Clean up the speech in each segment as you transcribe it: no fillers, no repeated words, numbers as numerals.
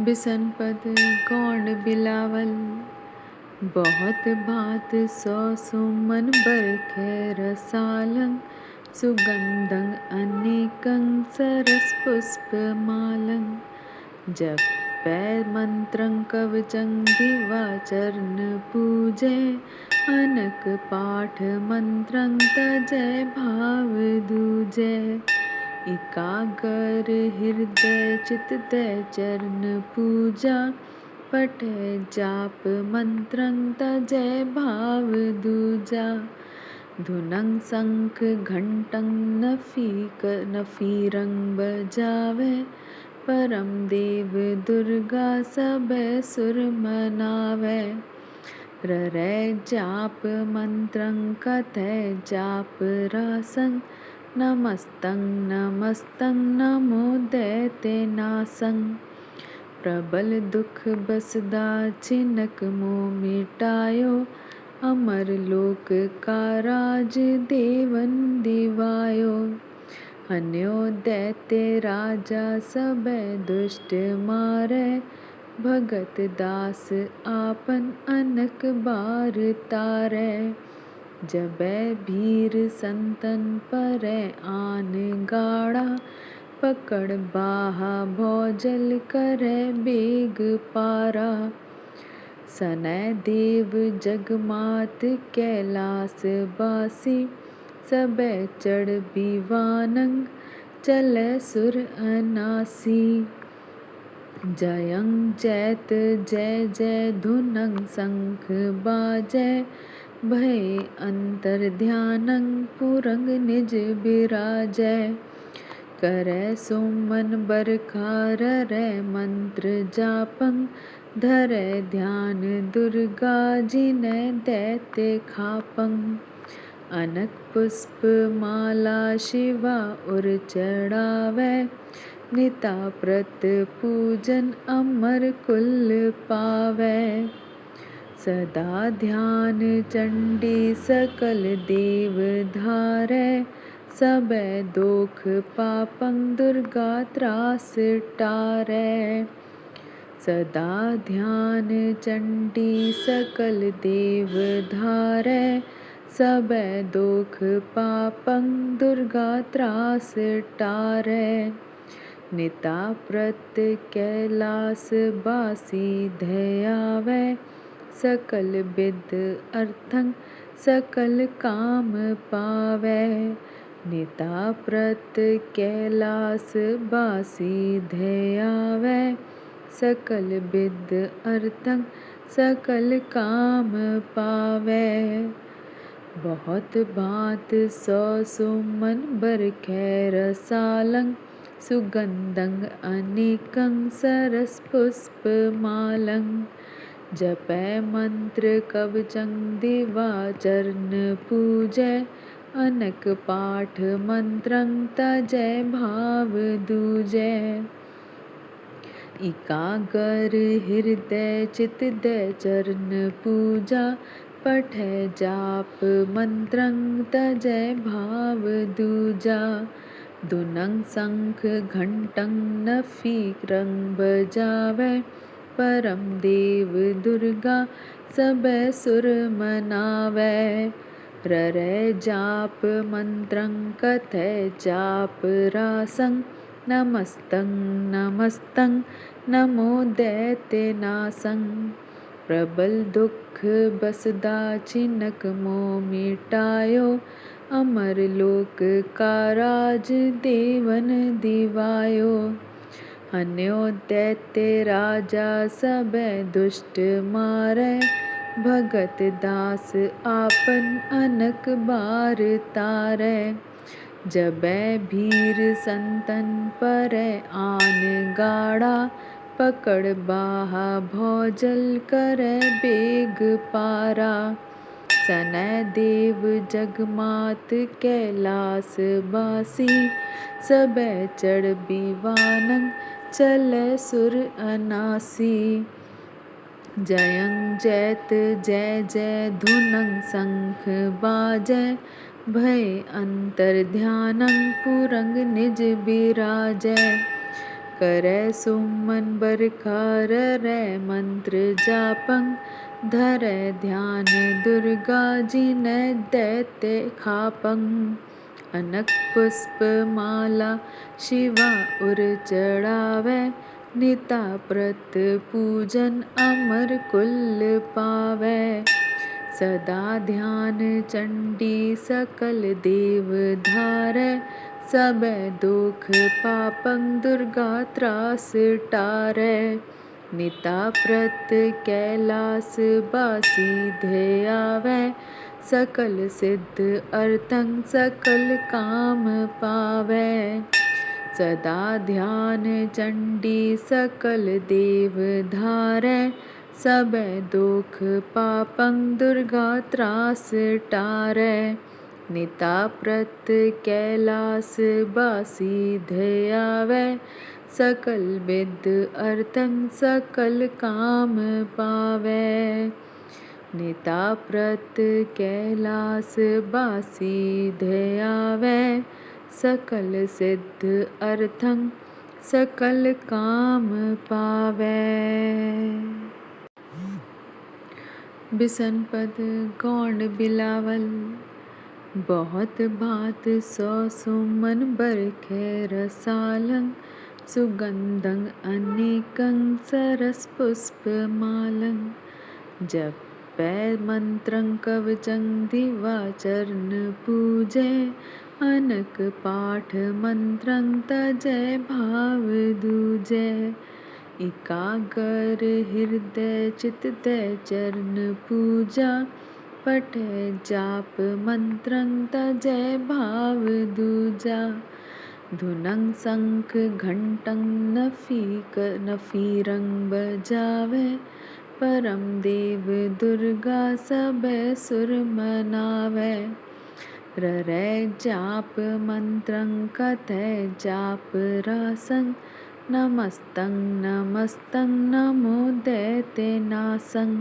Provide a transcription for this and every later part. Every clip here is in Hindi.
बिसन पद गौड़ बिलावल। बहुत भात सौ सुमन बरखै रसालं। सुगंधं अनेकं सरस पुष्पमालं। जपै मंत्रं कवचं दिवाचरण पूजै। अनक पाठ मंत्रं तजै भाव दूजै। एकागर हृदय चित दय चरण पूजा। पठै जाप मंत्रं तजै भाव दूजा। धुनं शंख घंटं नफीरं बजावै। परम देव दुर्गा सबे सुर मनावै। ररै जाप मंत्रं कथै जाप रासं। नमस्तं नमस्तं नमो दैत्यनाशं। प्रबल दुख बसदा छिनक मोह मिटायो। अमर लोक का राज देवन दिवायो। हन्यो दैत्य राजा सबे दुष्ट मारै। भगत दास आपन अनक बार तारै। जबै भीर संतन परै आन गाड़ा। पकड़ बाहा भौजल करै बेग पारा। सनै देव जगमात कैलास बासी। सबै चढ़ बिवानंग चलै सुर अनासी। जयं जैत जय जय धुनं शंख बाजै। भय अंतर ध्यानं पुरंग निज बिराजै। करै सुमन बरखा ररै मंत्र जापं। धरै ध्यान दुर्गा जिनै दैत्य खापं। अनक पुष्प माला शिवा उर चढ़ावै। निता प्रत पूजन अमर कुल पावै। सदा ध्यान चंडी सकल देव धारै। सबे दोख पापं दुर्गा त्रास टारै। सदा ध्यान चंडी सकल देव धारै। सबे दोख पापं दुर्गा त्रास टारै। निता प्रत कैलास बासी धयावै। सकल विद अर्थं सकल काम पावै। निता प्रत कैलास बासी धयावै। सकल विद अर्थं सकल काम पावै। बहुत भांत सौ सुमन बरखै रसालं। सुगंधं अनेकं सरस पुष्पमालं। जपै मंत्र कवचं दिवाचरण पूजै। अनक पाठ मंत्रं तजै भाव दूजै। एकागर हृदय चित दय चरण पूजा। पठै जाप मंत्रं तजै भाव दूजा। धुनं शंख घंटं नफीरं बजावै। परम देव दुर्गा सबे सुर मनावै। ररै जाप मंत्रं कथै जाप रासं। नमस्तं नमस्तं नमो दैत्यनाशं। प्रबल दुख बसदा छिनक मोह मिटायो। अमर लोक का राज देवन दिवायो। हन्यो दैत्य राजा सबे दुष्ट मारै। भगत दास आपन अनक बार तारै। जबै भीर संतन परै आन गाड़ा। पकड़ बाहा भौजल करै बेग पारा। सनै देव जगमात कैलास बासी। सबे चढ़ बिवानंग चलै सुर अनासी। जयं जैत जय जय धुनं शंख बाजै। भय अंतर ध्यानं पुरंग निज बिराजै। करे सुमन बरखार रै मंत्र जापं धरे ध्यान दुर्गा जी ने दैत्य खापं अनक पुष्प माला शिवा उर चढ़ावे निता प्रत पूजन अमर कुल पावे सदा ध्यान चंडी सकल देव धारै सब दुख पापं दुर्गा त्रास टारै निता प्रत कैलास बासी ध्ययावै सकल सिद्ध अर्थं सकल काम पावै सदा ध्यान चंडी सकल देव धारै सब दुख पापं दुर्गा त्रास टारै निता प्रत कैलास बासी ध्ययावै सकल विद्ध अर्थं सकल काम पावै निता प्रत कैलास बासी ध्ययावै सकल सिद्ध अर्थं सकल काम पावै। बिसन पद गौण बिलावल बहुत भात सौ सुमन बरखै रसालं सुगंधं अनेकं सरस पुष्पमालं जपै मंत्रं कवचं दिवाचरण पूजै अनक पाठ मंत्रं तजै भाव दूजै एकागर हृदय चित दै चरण पूजा पठै जाप मंत्रं तजै भाव दूजा धुनं शंख घंटं नफीरं बजावै परम देव दुर्गा सब सुर मनावै रै जाप मंत्रं कथै जाप रासं नमस्तं नमस्तं नमो दैत्यनाशं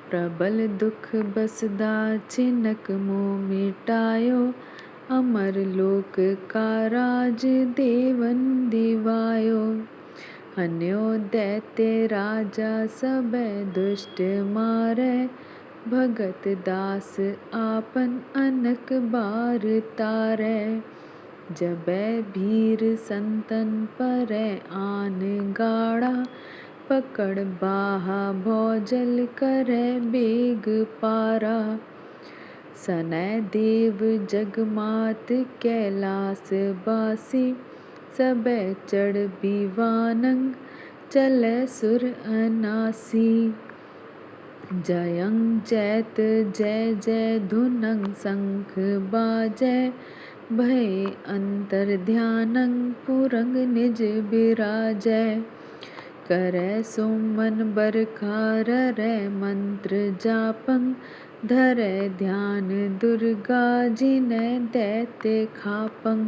प्रबल दुख बसदा चिनक मोह मिटायो अमर लोक का राज देवन दिवायो हन्यो दैत्य राजा सब दुष्ट मारै भगत दास आपन अनक बार तारै जबै भीर संतन परै आन गाड़ा पकड़ बाहा भौजल करै बेग पारा सनै देव जगमात कैलास बासी सबे चढ़ विवानंग चलै सुर अनासी जयं जैत जय जय धुनं शंख बाजै भय अंतर ध्यानं पुरंग निज बिराजै करै सुमन बरखार रै मंत्र जापं धरै ध्यान दुर्गा जी ने दैत्य खापं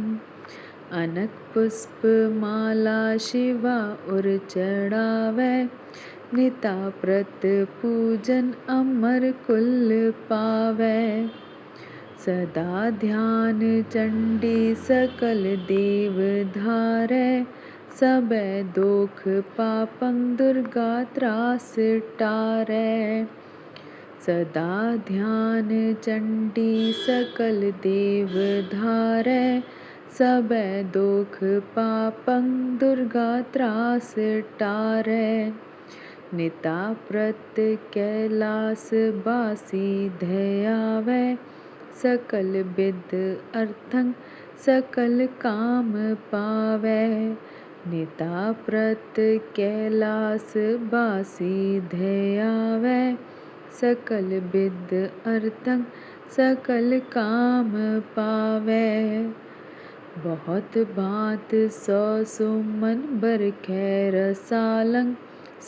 अनक पुष्प माला शिवा उर चढ़ावै निता प्रत पूजन अमर कुल पावै सदा ध्यान चंडी सकल देव धारै सब दुख पापं दुर्गा त्रास टारै सदा ध्यान चंडी सकल देव धारै सब दुख पापं दुर्गा त्रास टारै निता प्रत कैलास बासी ध्ययावै सकल विद्ध अर्थं सकल काम पावै निता प्रत कैलास बासी ध्ययावै सकल विद्ध अर्थं सकल काम पावै बहुत भांत सौ सुमन बरखै रसालं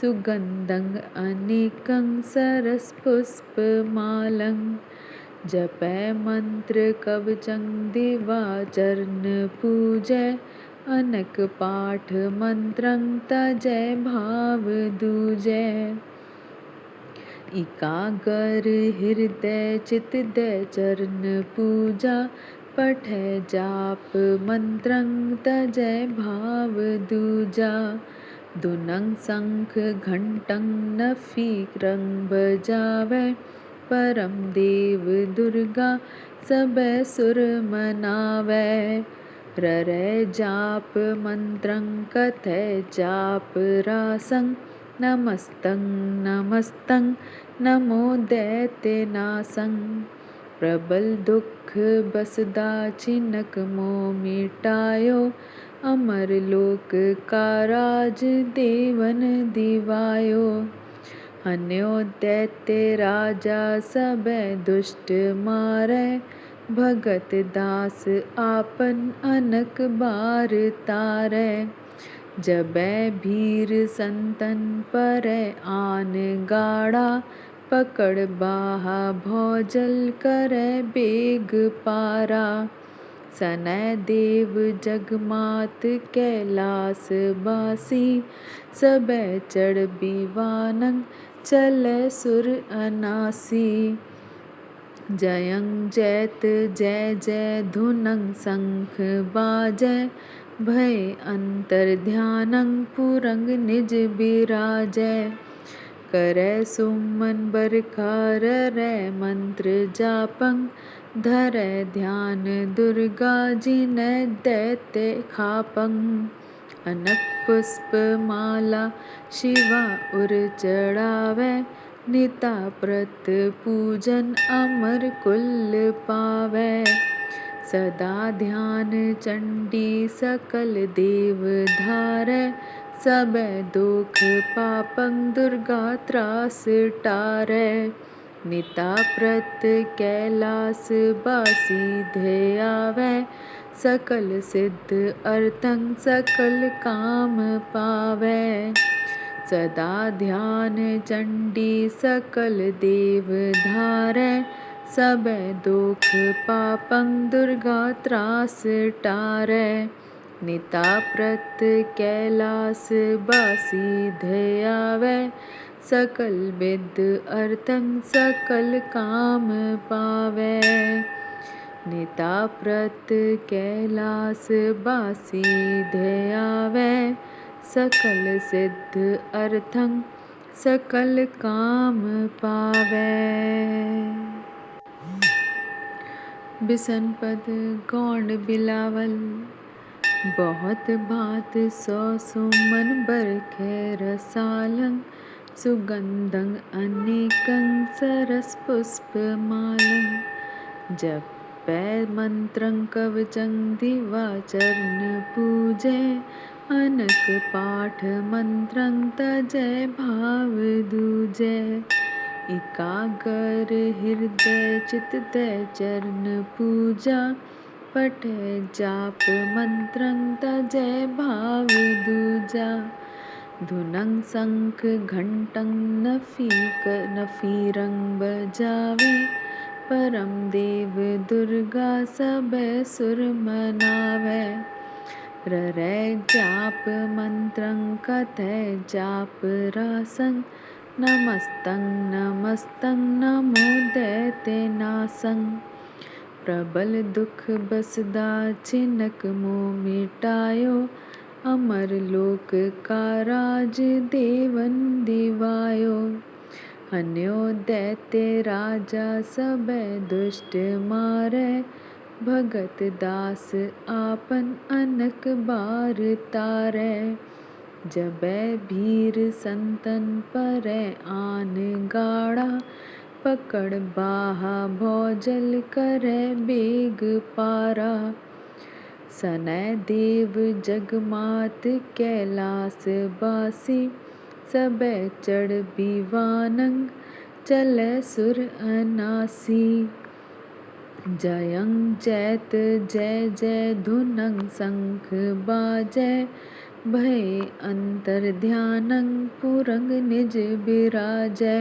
सुगंधं अनेकं सरस पुष्पमालं जपै मंत्र कवचं दिवाचरण पूजै अनक पाठ मंत्रं तजै भाव दूजै एकागर हृदय चित दै चरण पूजा पठै जाप मंत्रं तजै भाव दूजा। धुनं शंख घंटं नफीरं बजावै, परम देव दुर्गा सबे सुर मनावै। ररै जाप मंत्रं कथै जाप रासं, नमस्तं नमस्तं नमो दैत्यनासं। प्रबल दुख बसदा छिनक मोह मिटायो, अमर लोक का राज देवन दिवायो। हन्यो दैत्य राजा सबे दुष्ट मारै, भगत दास आपन अनक बार तारै। जबै भीर संतन परै आन गाड़ा, पकड़ बाहा भौजल करै बेग पारा। सनै देव जगमात कैलास बासी, सबै चढ़ बिवानंग चलै सुर अनासी। जयं जैत जय जय धुनं शंख बाजै, भय अंतर ध्यानं पुरंग निज बिराजै। करै सुमन बरखा ररै मंत्र जापं, धरै ध्यान दुर्गा जिनै दैत्य खापं। अनक पुष्प माला शिवा उर चढ़ावै, निता प्रत पूजन अमर कुल पावै। सदा ध्यान चंडी सकल देव धारै, सबे दोख पापं दुर्गा त्रास टारै। निता प्रत कैलास बासी ध्यावै, सकल सिद्ध अर्थं सकल काम पावै। सदा ध्यान चंडी सकल देव धारै, सबे दोख पापं दुर्गा त्रास टारै। निता प्रत कैलास बासी ध्यावै, सकल विद्ध अर्थं सकल काम पावै। निता प्रत कैलास बासी ध्यावै, सकल सिद्ध अर्थं सकल काम पावै। बिसन पद गौंड बिलावल, बहुत भात सौ सुमन बरखै रसालं। सुगंधं अनेकं सरस पुष्प मालं। जपै मंत्रं कवचं दिवाचरण पूजै, अनक पाठ मंत्रं तजै भाव दूजै। एकागर हृदय चित दै चरण पूजा, पठै जाप मंत्रं तजै भाव दूजा। धुनं शंख घंटं नफीरं बजावै, परम देव दुर्गा सबे सुर मनावै। ररै जाप मंत्रं कथै जाप रासं, नमस्तं नमस्तं नमो दैत्यनासं। प्रबल दुख बसदा छिनक मोह मिटायो, अमर लोक का राज देवन दिवायो। हन्यो दैत्य राजा सबे दुष्ट मारै, भगत दास आपन अनक बार तारै। जबै भीर संतन परै आन गाड़ा, पकड़ बाहा भौजल करै बेग पारा। सनै देव जगमात कैलास बासी, सबे चढ़ बिवानंग चलै सुर अनासी। जयं जैत जय जय धुनं शंख बाजै, भय अंतर ध्यानं पुरंग निज बिराजै।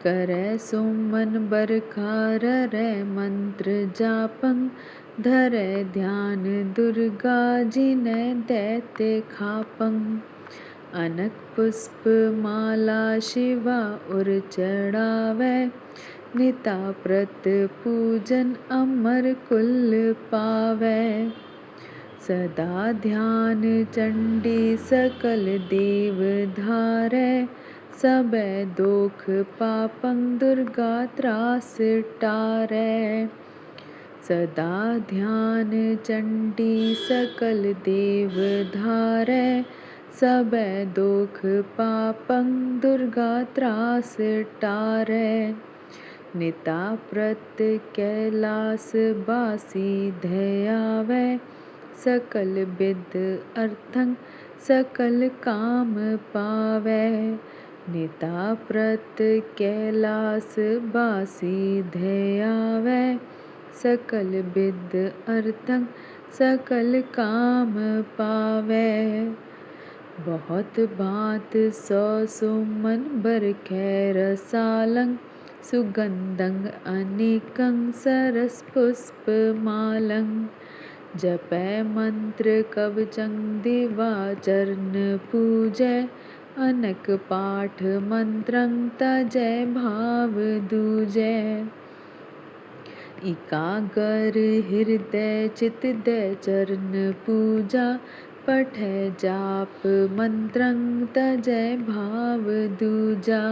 करै सुमन बरखा ररै मंत्र जापं, धरै ध्यान दुर्गा जिनै दैत्य खापं। अनक पुष्प माला शिवा उर चढ़ावै, निता प्रत पूजन अमर कुल पावै। सदा ध्यान चंडी सकल देव धारै, सबे दोख पापं दुर्गा त्रास टारै। सदा ध्यान चंडी सकल देव धारै, सबे दोख पापं दुर्गा त्रास टारै। निता प्रत कैलास बासी धयावै, सकल विद अर्थं सकल काम पावै। निता प्रत कैलास बासी धयावै, सकल विद अर्थं सकल काम पावै। बहुत भांत सौ सुमन बरखै रसालं, सुगंधं अनेकं सरस पुष्पमालं। जपै मंत्र कवचं दिवाचरण पूजै, अनक पाठ मंत्रं तजै भाव दूजै। एकागर हृदय चित दै चरण पूजा, पठै जाप मंत्रं तजै भाव दूजा।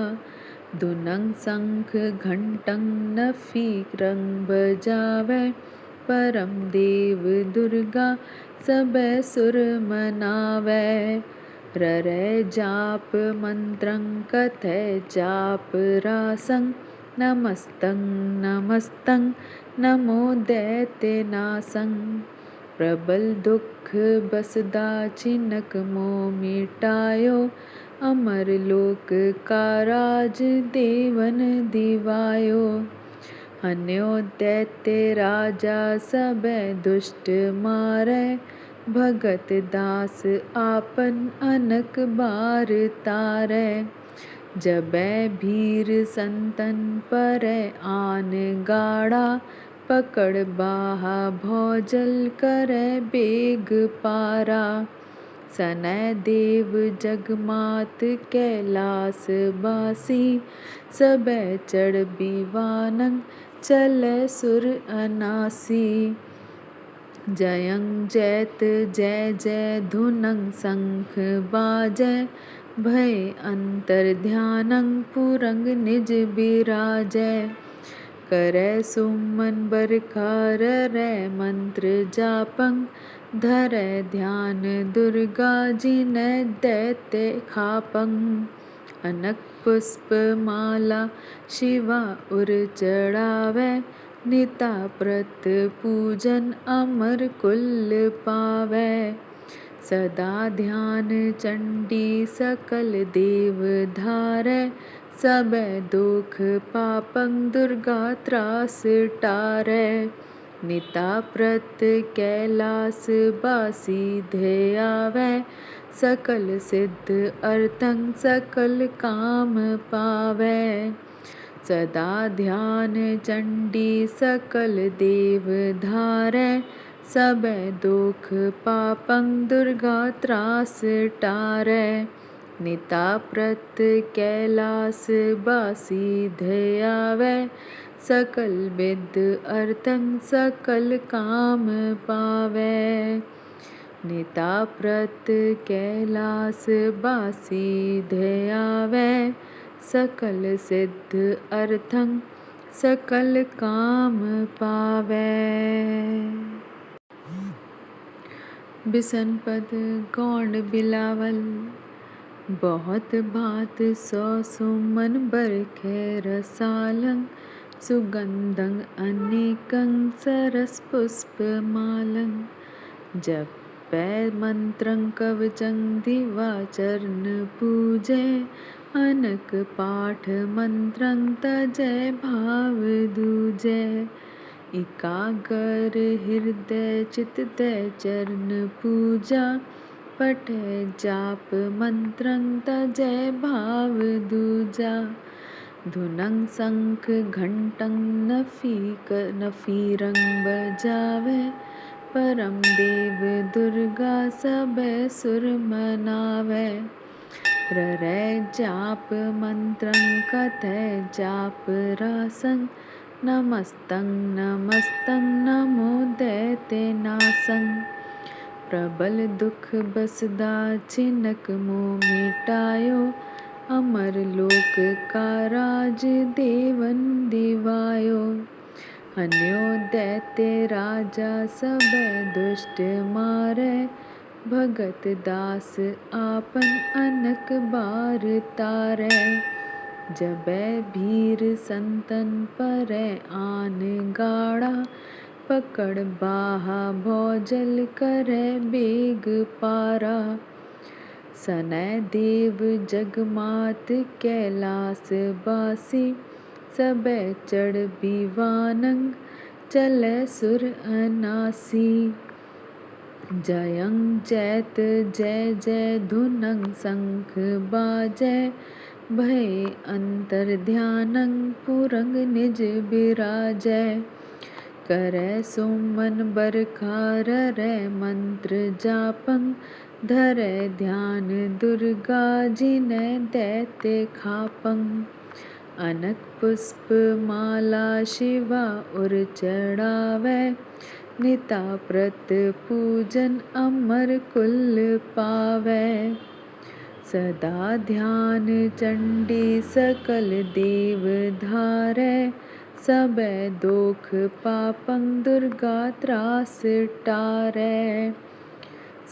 धुनं शंख घंटं नफीरं बजावै, परम देव दुर्गा सबे सुर मनावै। ररै जाप मंत्रं कथै जाप रासं, नमस्तं नमस्तं नमो दैत्यनाशं। प्रबल दुख बसदा छिनक मोह मिटायो, अमर लोक का राज देवन दिवायो। हन्यो दैत्य राजा सबे दुष्ट मारै, भगत दास आपन अनक बार तारै। जबै भीर संतन परै आन गाड़ा, पकड़ बाहा भौजल करै बेग पारा। सनै देव जगमात कैलास बासी, सबे चढ़ विवानं चलै सुर अनासी। जयं जैत जय जय धुनं शंख बाजै, भय अंतर ध्यानं पुरंग निज बिराजै। करै सुमन बरखा ररै मंत्र जापं, धरै ध्यान दुर्गा जिनै दैत्य खापं। अनक पुष्प माला शिवा उर चढ़ावै, निता प्रत पूजन अमर कुल पावै। सदा ध्यान चंडी सकल देव धारै, सबे दोख पापं दुर्गा त्रास टारै। निता प्रत कैलास बासी धयावै, सकल सिद्ध अर्थं सकल काम पावै। सदा ध्यान चंडी सकल देव धारै, सबे दोख पापं दुर्गा त्रास टारै। निता प्रत कैलास बासी धयावै, सकल विद अर्थं सकल काम पावै। निता प्रत कैलास बासी धयावै, सकल सिद्ध अर्थं सकल काम पावै। बिसन पद गौंड बिलावल। बहुत भांत सौ सुमन बरखै रसालं, सुगंधं अनेकं सरस पुष्पमालं। जपै मंत्रं कवचं दिवाचरण पूजै, अनक पाठ मंत्रं तजै भाव दूजै। एकागर हृदय चित दै चरण पूजा, पठै जाप मंत्रं तजै भाव दूजा। धुनं शंख घंटं नफीरं बजावै, परम देव दुर्गा सबे सुर मनावै। ररै जाप मंत्रं कथय जाप रासं नमस्तं नमस्तं नमो दैत्यनासं प्रबल दुख बसदा छिनक मोह मिटायो अमर लोक का राज देवन दिवायो हन्यो दैत्य राजा सब दुष्ट मारै भगत दास आपन अनक बार तारै जबै भीर संतन परै आन गाड़ा पकड़ बाहा भौजल करे बेग पारा सनय देव जगमात कैलास बासी सबे चढ़ बिवानंग चले सुर अनासी जयं जैत जय जय धुनं शंख बाजै भय अंतर ध्यानं पुरंग निज बिराजै करै सुमन बरखार रै मंत्र जापं धरै ध्यान दुर्गा जिनै दैत्य खापं अनक पुष्प माला शिवा उर चढ़ावै निता प्रत पूजन अमर कुल पावै सदा ध्यान चंडी सकल देव धारै सबे दोख पापं दुर्गा त्रास टारै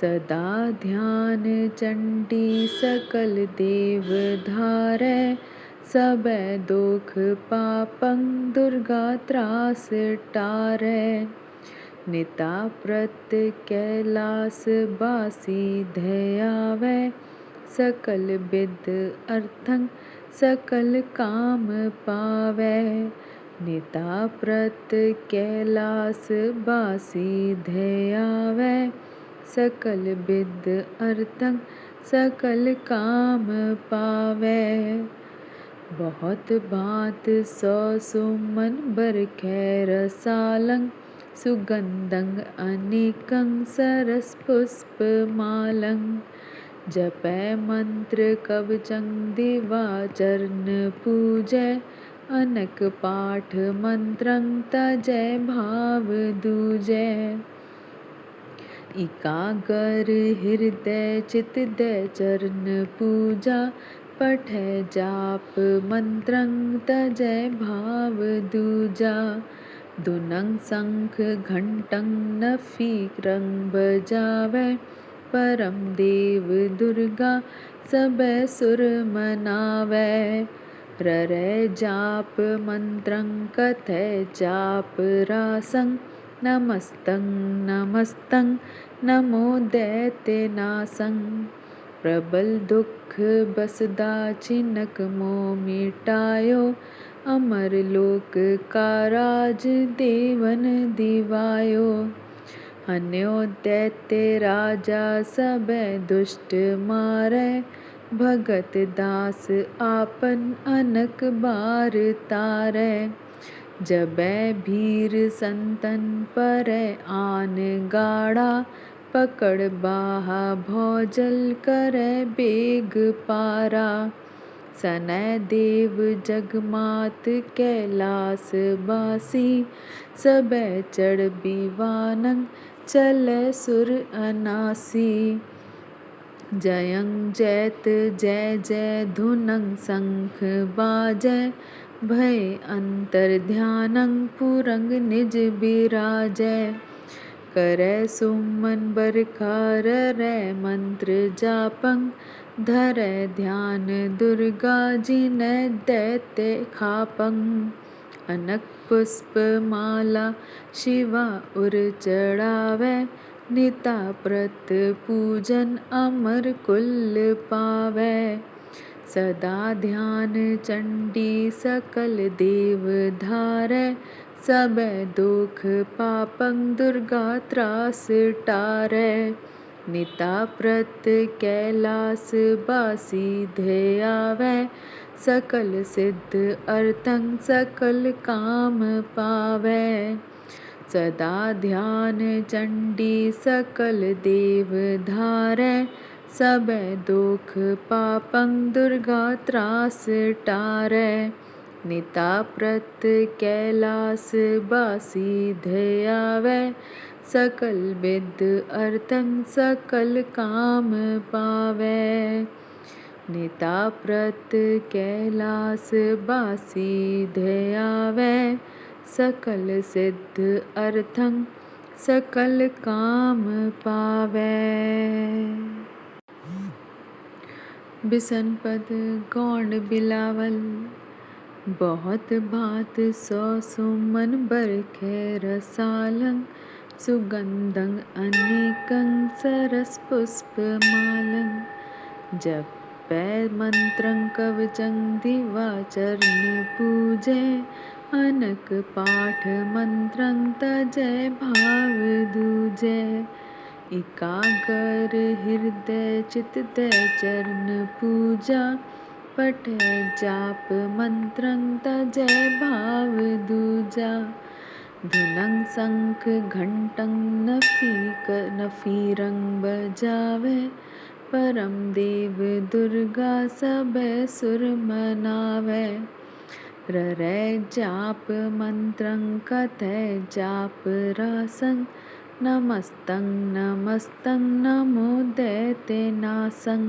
सदा ध्यान चंडी सकल देव धारै सबे दोख पापं दुर्गा त्रास टारै निता प्रत कैलास बासी धयावै सकल विद अर्थं सकल काम पावै निता प्रत कैलास बासी धयावै सकल विद अर्थं सकल काम पावै बहुत भांत सौ सुमन बरखै रसालं सुगंधं अनेकं सरस पुष्प मालं जपै मंत्र कवचं दिवा चरण पूजै अनक पाठ मंत्रं तजै भाव दूजै एकागर हृदय चित दै चरण पूजा पठै जाप मंत्रं तजै भाव दूजा दुनं शंख घंटं नफी रंग बजावै परम देव दुर्गा सबे सुर मनावै ररै जाप मंत्रं कथै जाप रासं नमस्तं नमस्तं नमो दैत्यनासं प्रबल दुख बसदा छिनक मोह मिटायो अमर लोक का राज देवन दिवायो हन्यो दैत्य राजा सबे दुष्ट मारै भगत दास आपन अनक बार तारै जबै भीर संतन परै आन गाड़ा पकड़ बाहा भौजल करे बेग पारा सनय देव जगमात कैलास बासी सबे चढ़ बिवानंग चले सुर अनासी जयं जैत जय जय धुनं शंख बाजै भय अंतर ध्यानं पुरंग निज बिराजै करै सुमन बरखार रै मंत्र जापं धरै ध्यान दुर्गा जिनै दैत्य खापं अनक पुष्प माला शिवा उर चढ़ावै निता प्रत पूजन अमर कुल पावै सदा ध्यान चंडी सकल देव धारै सबे दुख पापं दुर्गा त्रास टारै निता प्रत कैलास बासी धयावै सकल सिद्ध अर्थं सकल काम पावै सदा ध्यान चंडी सकल देव धारै सबे दुख पापं दुर्गा त्रास टारै। निता प्रत कैलास बासी धयावै। सकल विद अर्थं सकल काम पावै। निता प्रत कैलास बासी धयावै। सकल सिद्ध अर्थं सकल काम पावै। बिसन पद गौंड बिलावल। बहुत भात सौ सुमन बरखै रसालं। सुगंधं अनेकं सरस पुष्पमालं। जपै मंत्रं कवचं दिवाचरण पूजै। अनक पाठ मंत्रं तजै भाव दूजै। एकागर हृदय चित दै चरण पूजा। पठै जाप मंत्रं तजै भाव दूजा। धुनं शंख घंटं नफीरं बजावै। परम देव दुर्गा सबे सुर मनावै। ररै जाप मंत्रं कथै जाप रासं। नमस्तं नमस्तं नमो दैत्यनाशं।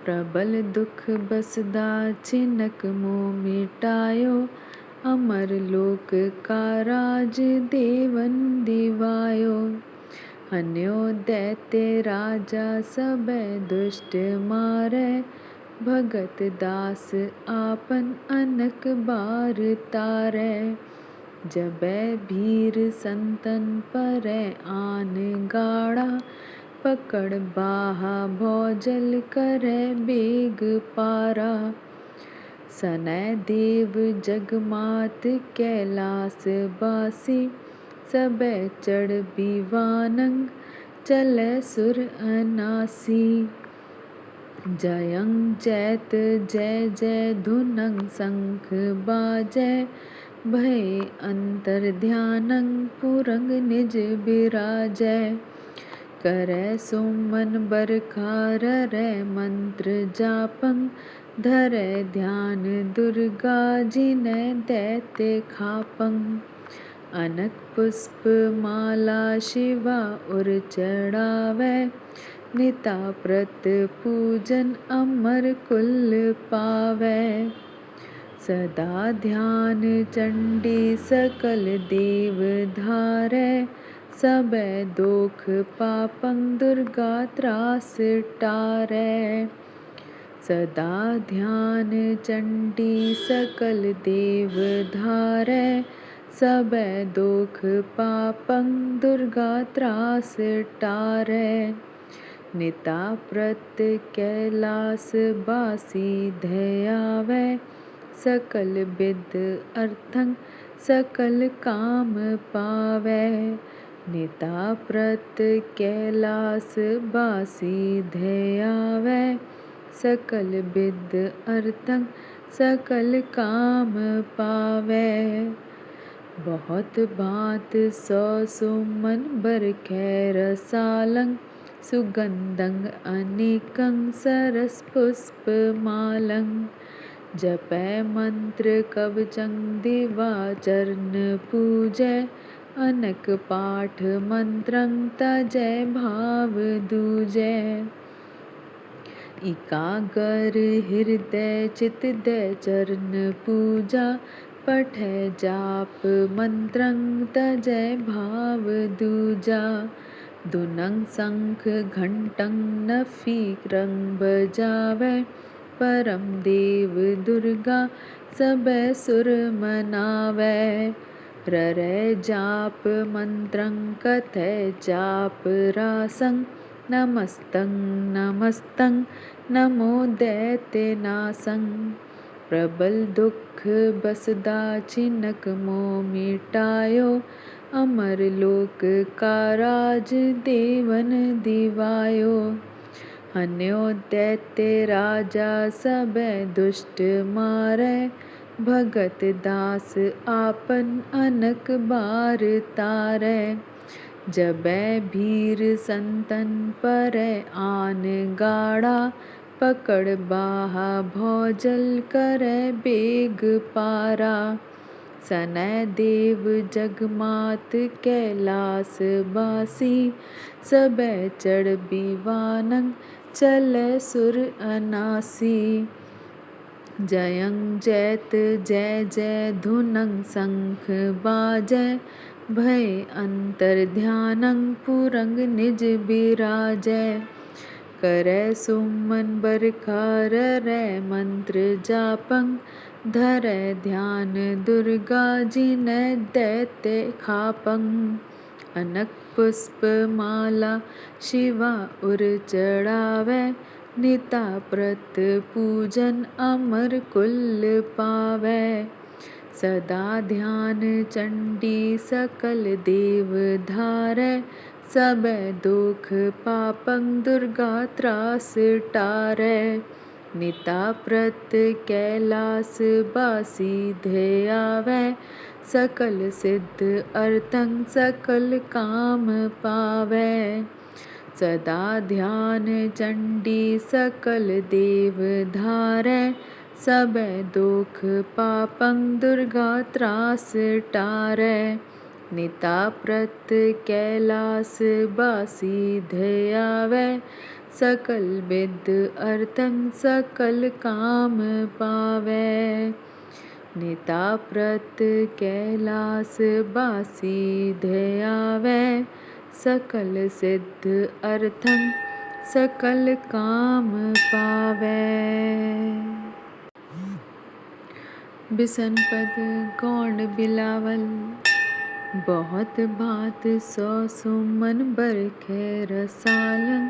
प्रबल दुख बसदा छिनक मोह मिटायो। अमर लोक का राज देवन दिवायो। हन्यो दैत्य राजा सबे दुष्ट मारै। भगत दास आपन अनक बार तारै। जबै भीर संतन परै आन गाड़ा। पकड़ बाहा भौजल करै बेग पारा। सनै देव जगमात कैलास बासी। सबै चढ़ विवानं चलै सुर अनासी। जयं जैत जय जय धुनं शंख बाजै। भय अंतर ध्यानं पुरं निज बिराजै। करै सुमन बरखा ररै मंत्र जापं। धरै ध्यान दुर्गा जिनै दैत्य खापं। अनक पुष्प माला शिवा उर चढ़ावै। निता प्रत पूजन अमर कुल पावै। सदा ध्यान चंडी सकल देव धारै। सबे दोख पापं दुर्गा त्रास टारै। सदा ध्यान चंडी सकल देव धारै। सबे दोख पापं दुर्गा त्रास टारै। निता प्रत कैलास बासी धयावै। सकल विद अर्थं सकल काम पावै। निता प्रत कैलास बासी धयावै। सकल विद अर्थं सकल काम पावै। बहुत भांत सौ सुमन बरखै रसालं। सुगंधं अनेकं सरस पुष्पमालं। जपै मंत्र कवचं दिवाचरण पूजै। अनक पाठ मंत्रं तजै भाव दूजै। एकागर हृदय चित दै चरण पूजा। पठै जाप मंत्रं तजै भाव दूजा। धुनं शंख घंटं नफीरं बजावै। परम देव दुर्गा सबे सुर मनावै। ररै जाप मंत्रं कथै जाप रासं। नमस्तं नमस्तं नमो दैत्यनाशं। प्रबल दुख बसदा छिनक मोह मिटायो। अमर लोक का राज देवन दिवायो। हन्यो दैत्य राजा सबे दुष्ट मारै। भगत दास आपन अनक बार तारै। जबै भीर संतन परै आन गाड़ा, पकड़ बाहा भौजल करै बेग पारा। सनै देव जगमात कैलास बासी, सबै चढ़ बिवानंग चलै सुर अनासी। जयं जैत जय जय धुनंग शंख बाजै, भय अंतर ध्यानंग पुरंग निज बिराजै। करै सुमन बरखा रै मंत्र जापं, धरै ध्यान दुर्गा जिनै दैत्य खापं। अनक पुष्प माला शिवा उर चढ़ावै, निता प्रत पूजन अमर कुल पावै। सदा ध्यान चंडी सकल देव धारै, सबै दुख पापं दुर्गा त्रास टारै। निता प्रत कैलास बासी ध्ययावै, सकल सिद्ध अर्थं सकल काम पावै। सदा ध्यान चंडी सकल देव धारै, सबै दुख पापं दुर्गा त्रास टारै। निता प्रत कैलास बासी ध्ययावै, सकल विद्ध अर्थं सकल काम पावै। निता प्रत कैलास बासी ध्ययावै, सकल सिद्ध अर्थं सकल काम पावै। बिसन पद गौंड बिलावल, बहुत भांत सौ सुमन बरखै रसालं।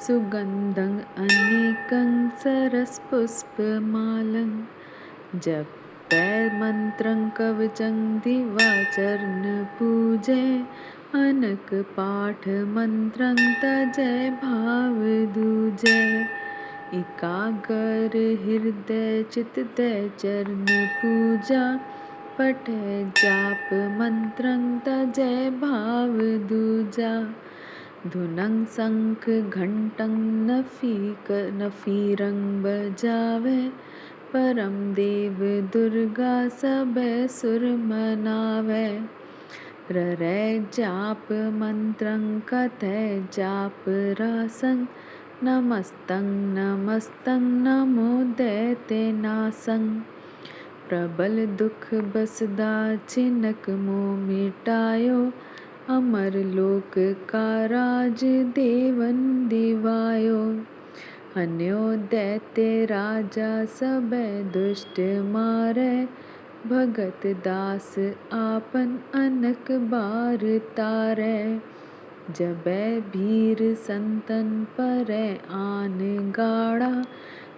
सुगंधं अनेकं सरस पुष्प मालं। जपै मंत्रं कवचं दिवाचरण पूजै, अनक पाठ मंत्रं तजै भाव दूजै। एकागर हृदय चित दै चरण पूजा, पठै जाप मंत्रं तजै भाव दूजा। धुनं शंख घंटं नफीरं बजावै, परम देव दुर्गा सबै सुर मनावै। ररै जाप मंत्रं कथै जाप रासं, नमस्तं नमस्तं नमो दैत्यनाशं। प्रबल दुख बसदा छिनक मोह मिटायो, अमर लोक का राज देवन दिवायो। हन्यो दैत्य राजा सबै दुष्ट मारै, भगत दास आपन अनक बार तारै। जबै भीर संतन परै आन गाड़ा,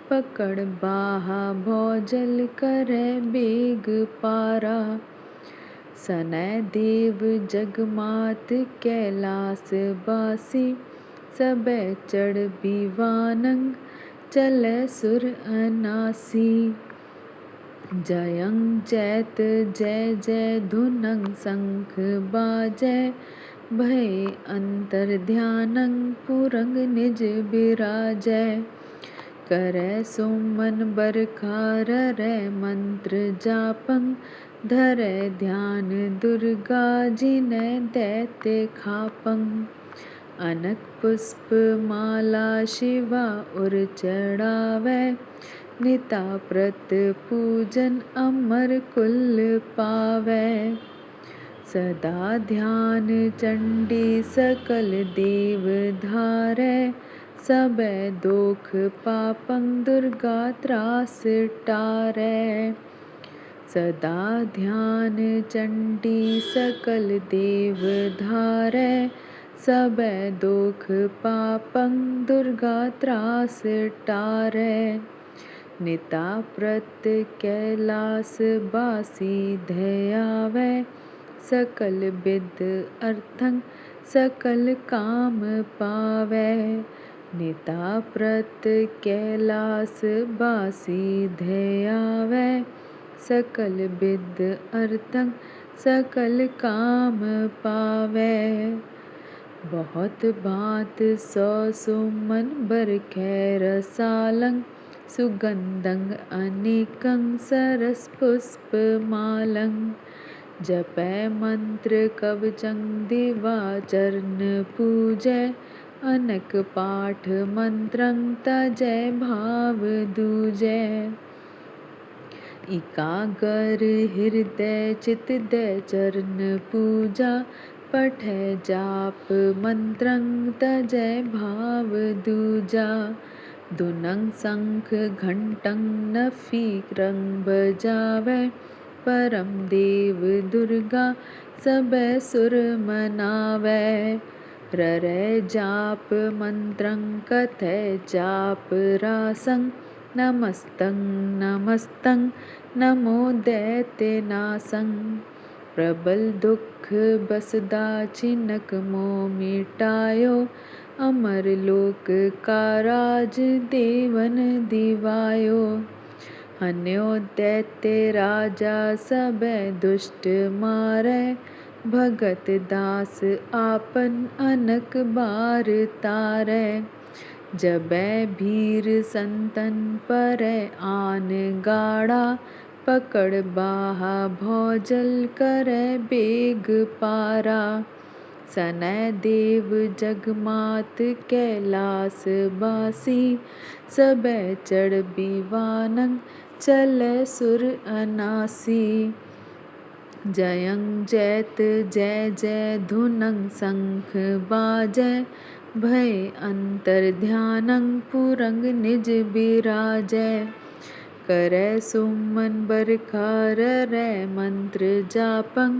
पकड़ बाहा भौजल करै बेग पारा। सनै देव जगमात कैलास बासी, सबै चढ़ बिवानंग चलै सुर अनासी। जयं जैत जय जय धुनंग शंख बाजै, भय अंतर ध्यानंग पुरंग निज बिराजै। करै सुमन बरखा रै मंत्र जापं, धरै ध्यान दुर्गा जिनै दैत्य खापं। अनक पुष्प माला शिवा उर चढ़ावै, निता प्रत पूजन अमर कुल पावै। सदा ध्यान चंडी सकल देव धारै, सबै दुख पापं दुर्गा त्रास टारै। सदा ध्यान चंडी सकल देव धारै, सबै दुख पापं दुर्गा त्रास टारै। निता प्रत कैलास बासी ध्ययावै, सकल विद्ध अर्थं सकल काम पावै। निता प्रत कैलास बासी ध्ययावै, सकल विद्ध अर्थं सकल काम पावै। बहुत भांत सौ सुमन बरखै रसालं सुगंधं अनेकं सरसपुष्पमालं जपै मंत्र कवचं दिवाचरण पूजै अनक पाठ मंत्रं तजै भाव दूजै एकागर हृदय चित दय चरण पूजा पठै जाप मंत्रं तजै भाव दूजा धुनं शंख घंटं नफीरं बजावै परम देव दुर्गा सबे सुर मनावै ररै जाप मंत्रं कथै जाप रासं नमस्तं नमस्तं नमो दैत्यनाशं प्रबल दुख बसदा छिनक मोह मिटायो अमर लोक का राज देवन दिवायो हन्यो दैत्य राजा सबे दुष्ट मारै भगत दास आपन अनक बार तारै जबै भीर संतन परै आन गाड़ा पकड़ बाहा भौजल करे बेग पारा सनै देव जगमात कैलास बासी सबै चढ़ बीवानंग चलै सुर अनासी जयं जैत जय जय धुनं शंख बाजै भय अंतर ध्यानं पुरंग निज बिराजै करै सुमन बरखा रै मंत्र जापं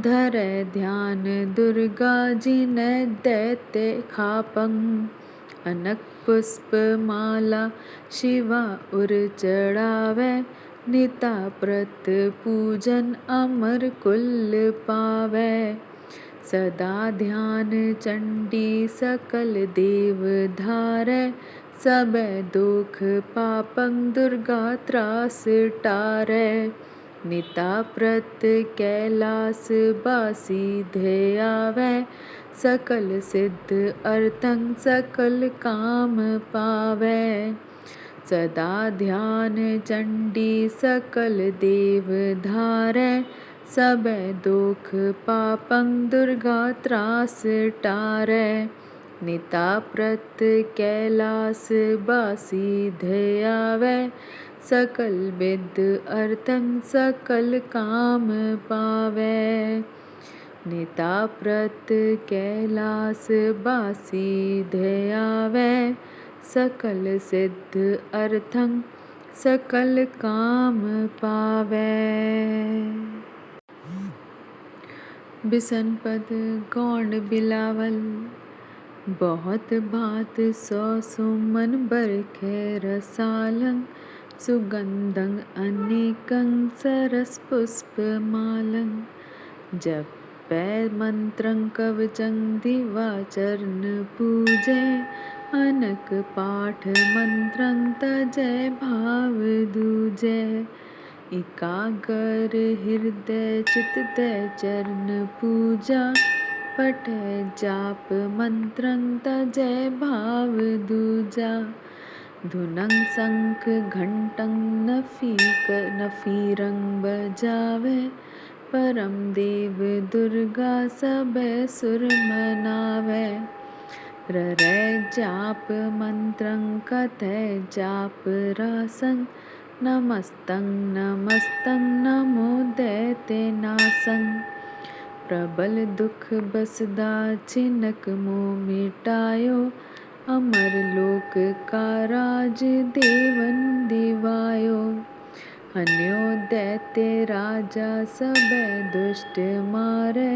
धरै ध्यान दुर्गा जिनै दैत्य खापं अनक पुष्प माला शिवा उर चढ़ावै निता प्रत पूजन अमर कुल पावै सदा ध्यान चंडी सकल देव धारै सबे दुख पापं दुर्गा त्रास टारै निता प्रत कैलास बासी ध्ययावै सकल सिद्ध अर्थं सकल काम पावै सदा ध्यान चंडी सकल देव धारै सबे दुख पापं दुर्गा त्रास टारै निता प्रत कैलास बासी ध्ययावै सकल विद्ध अर्थं सकल काम पावै निता प्रत कैलास बासी ध्ययावै सकल सिद्ध अर्थं सकल काम पावै बिसन पद गौण बिलावल बहुत भांत सौ सुमन बरखै रसालं सुगंधं अनेकं सरसपुष्पमालं जपै मंत्रं कवचं दिवाचरण पूजै अनक पाठ मंत्रं तजै भाव दूजै एकागर हृदय चित दय चरण पूजा पठै जाप मंत्रं तजै भाव दूजा धुनं शंख घंटं नफीरं बजावै परम देव दुर्गा सबे सुर मनावै ररै जाप मंत्रं कथै जाप रासं नमस्तं नमस्तं नमो दैत्यनाशं प्रबल दुख बसदा छिनक मोह मिटायो अमर लोक का राज देवन दिवायो हन्यो दैत्य राजा सबे दुष्ट मारै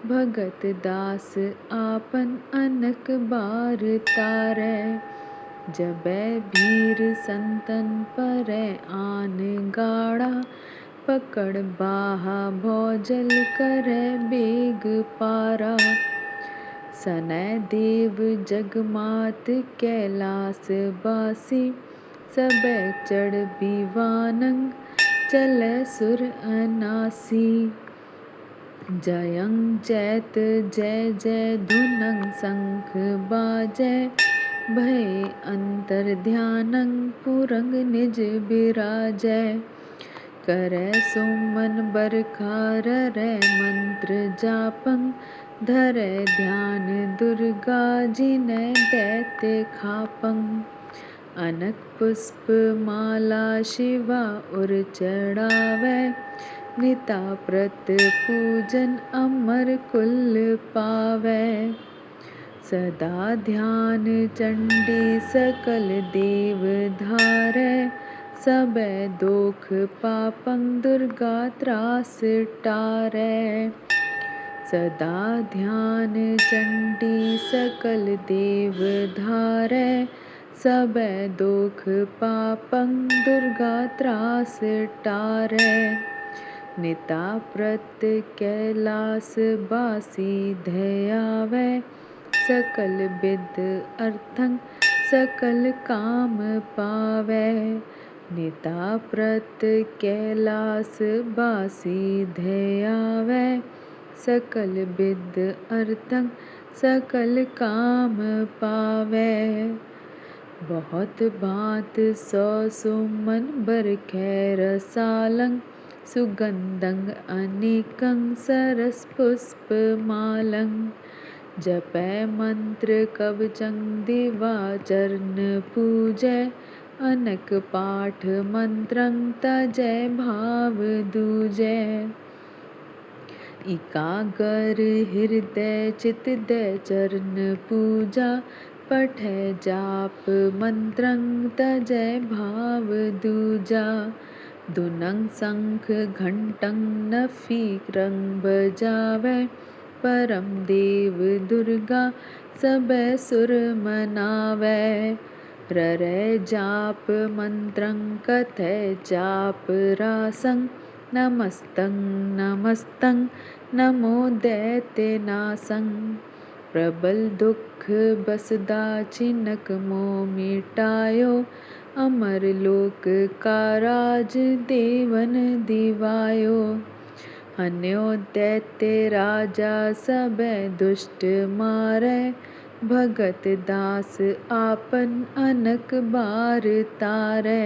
भगत दास आपन अनक बार तारै जबै भीर संतन परै आन गाड़ा पकड़ बाहा भौजल करै बेग पारा सनै देव जगमात कैलास बासी सबे चढ़ बीवानंग चलै सुर अनासी जयं जैत जय जय धुनं शंख बाजै भय अंतर ध्यानं पुरंग निज बिराजै करै सुमन बरखार रै मंत्र जापं धरै ध्यान दुर्गा जिनै दैत्य खापं अनक पुष्प माला शिवा उर चढ़ावै निता प्रत पूजन अमर कुल पावै सदा ध्यान चंडी सकल देव धारै सबे दोख पापं दुर्गा त्रास टारै सदा ध्यान चंडी सकल देव धारै सबे दोख पापं दुर्गा त्रास टारै निता प्रत कैलास बासी धयावै सकल विद अर्थं सकल काम पावै निता प्रत कैलास बासी धयावै सकल विद अर्थं सकल काम पावै बहुत भांत सौ सुमन बरखै रसालं सुगंधं अनेकं सरस पुष्प मालं जपै मंत्र कवचं दिवाचरण पूजै अनक पाठ मंत्रं तजै भाव दूजै एकागर हृदय चित दै चरण पूजा पठै जाप मंत्रं तजै भाव दूजा धुनं शंख घंटं नफी रंग बजावै परम देव दुर्गा सबे सुर मनावै ररै जाप मंत्रं कथै जाप रासं नमस्तं नमस्तं नमो दैत्यनासं प्रबल दुख बसदा चिनक मोह मिटायो अमर लोक का राज देवन दिवायो हन्यो दैत्य राजा सबे दुष्ट मारै भगत दास आपन अनक बार तारै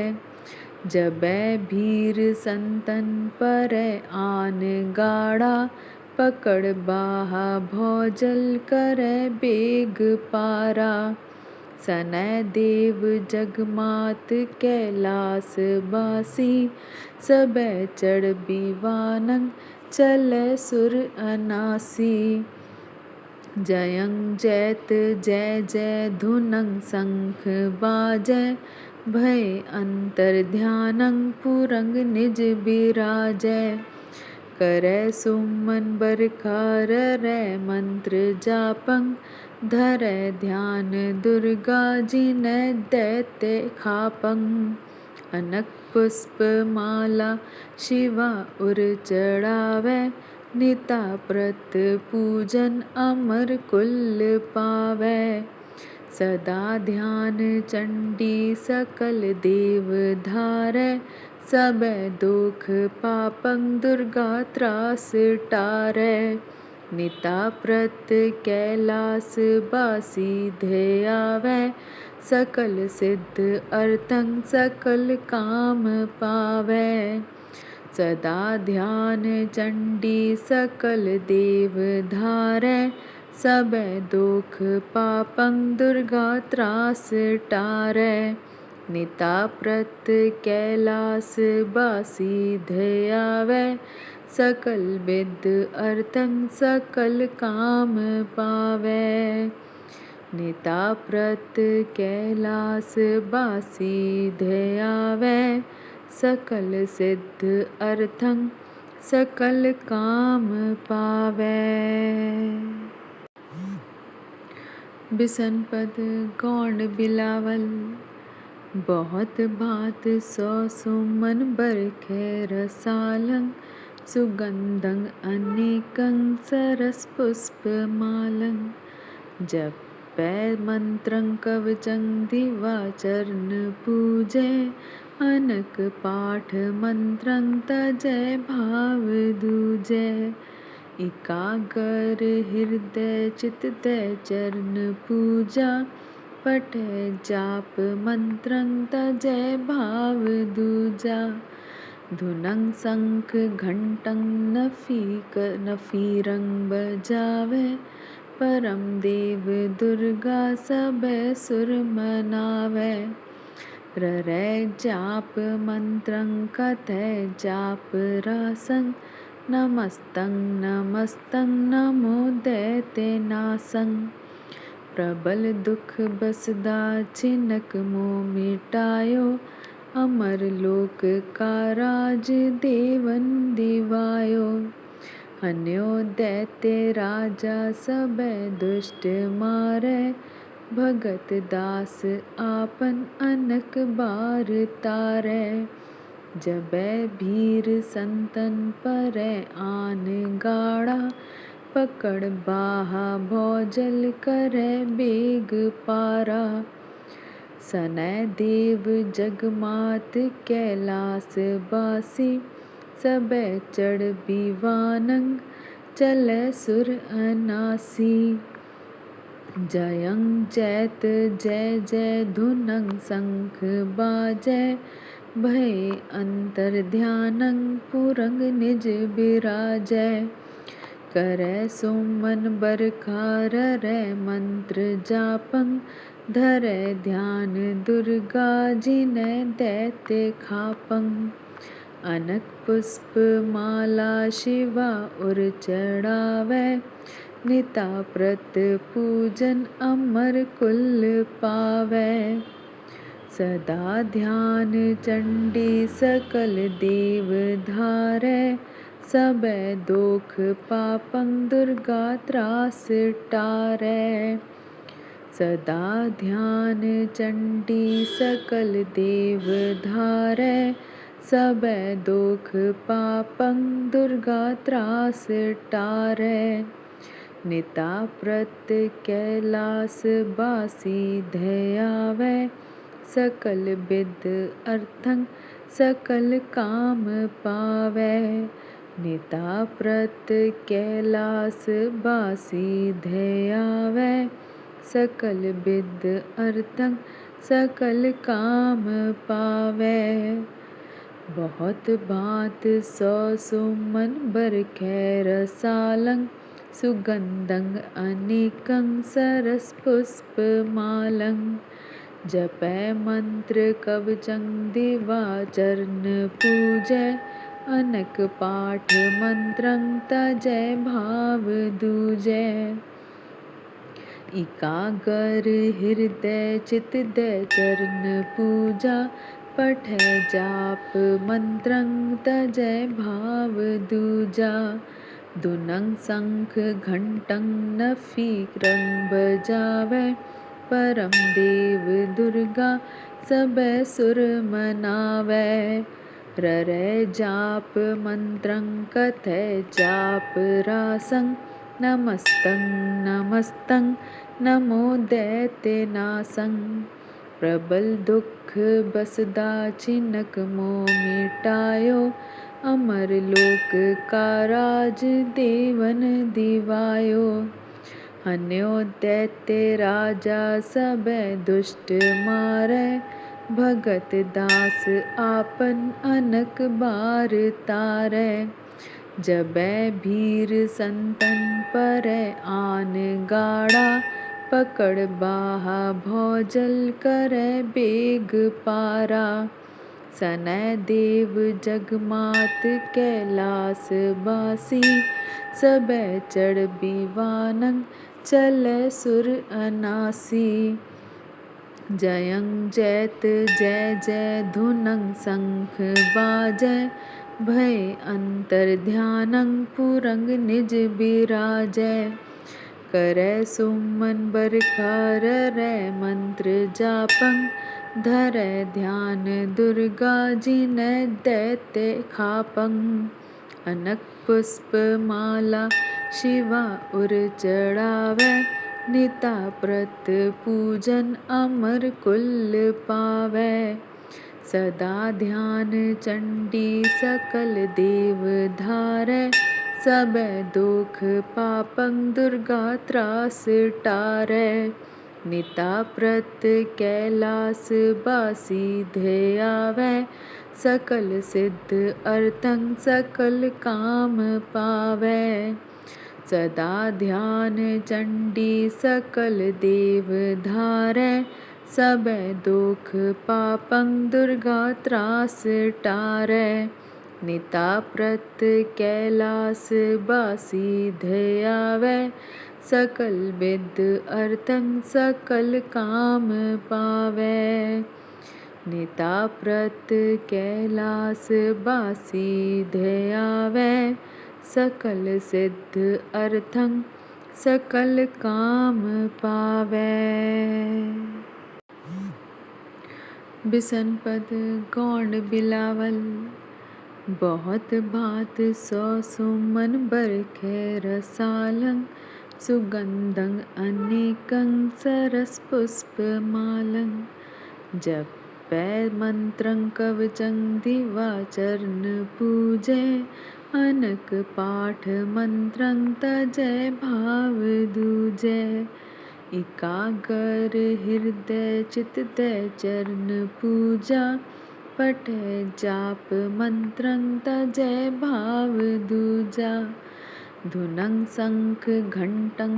जबै भीर संतन परै आन गाड़ा पकड़ बाहा भौजल करै बेग पारा सनै देव जगमात कैलास बासी सबै चढ़ बिवानं चलै सुर अनासी जयं जैत जय जय धुनं शंख बाजै भय अंतर ध्यानं पुरंग निज बिराजै करै सुमन बरखार रै मंत्र जापं धरै ध्यान दुर्गा जिनै दैत्य खापं अनक पुष्प माला शिवा उर चढ़ावै निता प्रत पूजन अमर कुल पावै सदा ध्यान चंडी सकल देव धारै सबे दुख पापं दुर्गा त्रास टारै निता प्रत कैलास बासी धयावै सकल सिद्ध अर्थं सकल काम पावै सदा ध्यान चंडी सकल देव धारै सबे दुख पापं दुर्गा त्रास टारै निता प्रत कैलास बासी धयावै सकल विद अर्थं सकल काम पावै निता प्रत कैलास बासी धयावै सकल सिद्ध अर्थं सकल काम पावै बिसन पद गौण बिलावल बहुत भांत सौ सुमन बरखै रसालं सुगंधं अनेकं सरस पुष्प मालं जपै मंत्रं कवचं दिवाचरण पूजै अनक पाठ मंत्रं तजै भाव दूजै एकागर हृदय चित दय चरण पूजा, पठे जाप मंत्रं तजय भाव दूजा। धुनं शंख घंटं नफीरं बजावे, परम देव दुर्गा सबे सुर मनावे। ररै जाप मंत्रं कथय जाप रासं, नमस्तं नमस्तं नमो दैत्यनासं। प्रबल दुख बसदा छिनक मोह मिटायो, अमर लोक का राज देवन दिवायो। हन्यो दैत्य राजा सबे दुष्ट मारै, भगत दास आपन अनक बार तारै। जबै भीर संतन परै आन गाड़ा, पकड़ बाहा भौजल करै बेग पारा। सनय देव जगमात कैलास बासी, सबे चढ़ विवानंग चलै सुर अनासी। जयं जैत जय जय धुनं शंख बाजै, भय अंतर ध्यानं पुरंग निज बिराजै। करै सुमन बरखा ररै मंत्र जापं, धरै ध्यान दुर्गा जिनै दैत्य खापं। अनक पुष्प माला शिवा उर चढ़ावै, निता प्रत पूजन अमर कुल पावै। सदा ध्यान चंडी सकल देव धारै, सबे दोख पापं दुर्गा त्रास टारै। सदा ध्यान चंडी सकल देव धारै, सबे दोख पापं दुर्गा त्रास टारै। निता प्रत कैलास बासी धयावै, सकल विद अर्थं सकल काम पावै। निता प्रत कैलास बासी धयावै, सकल विद अर्थं सकल काम पावै। बहुत भांत सौ सुमन बरखै रसालं, सुगंधं अनेकं सरस पुष्प मालं। जपै मंत्र कवचं दिवा चरण पूजै, अनक पाठ मंत्रं तजै भाव दूजै। एकागर हृदय चित दय चरण पूजा, पठै जाप मंत्रं तजै भाव दूजा। धुनं शंख घंटं नफीरं बजावै, परम देव दुर्गा सबे सुर मनावै। ररै जाप मंत्रं कथय जाप रासं, नमस्तं नमस्तं नमो दैत्यनासं। प्रबल दुख बसदा छिनक मोह मिटायो, अमर लोक का राज देवन दिवायो। हन्यो दैत्य राजा सबे दुष्ट मारै, भगत दास आपन अनक बार तारै। जबै भीर संतन परै आन गाड़ा, पकड़ बाहा भौजल करै बेग पारा। सनय देव जगमात कैलास बासी, सबे चढ़ विवानंग चलै सुर अनासी। जयं जैत जय जय धुनं शंख बाजै, भय अंतर ध्यानं पुरंग निज बिराजै। करै सुमन बरखा ररै मंत्र जापं, धरै ध्यान दुर्गा जिनै दैत्य खापं। अनक पुष्प माला शिवा उर चढ़ावै, निता प्रत पूजन अमर कुल पावै। सदा ध्यान चंडी सकल देव धारै, सबे दुख पापं दुर्गा त्रास टारै। निता प्रत कैलास बासी ध्येयावै। सकल सिद्ध अर्थं सकल काम पावै। सदा ध्यान चंडी सकल देव धारै। सबे दुख पापं दुर्गा त्रास टारै। निता प्रत कैलास बासी ध्येयावै। सकल विद अर्थं सकल काम पावै। निता प्रत कैलास बासी ध्येयावै। सकल सिद्ध अर्थं सकल काम पावै। बिसन पद गौंड बिलावल। बहुत भात सौ सुमन बरखै रसालं। सुगंधं अनेकं सरस पुष्पमालं। जपै मंत्रं कवचं दिवाचरण पूजै। अनक पाठ मंत्रं तजै भाव दूजै। एकागर हृदय चित दै चरण पूजा। पठै जाप मंत्रं तजै भाव दूजा। धुनं शंख घंटं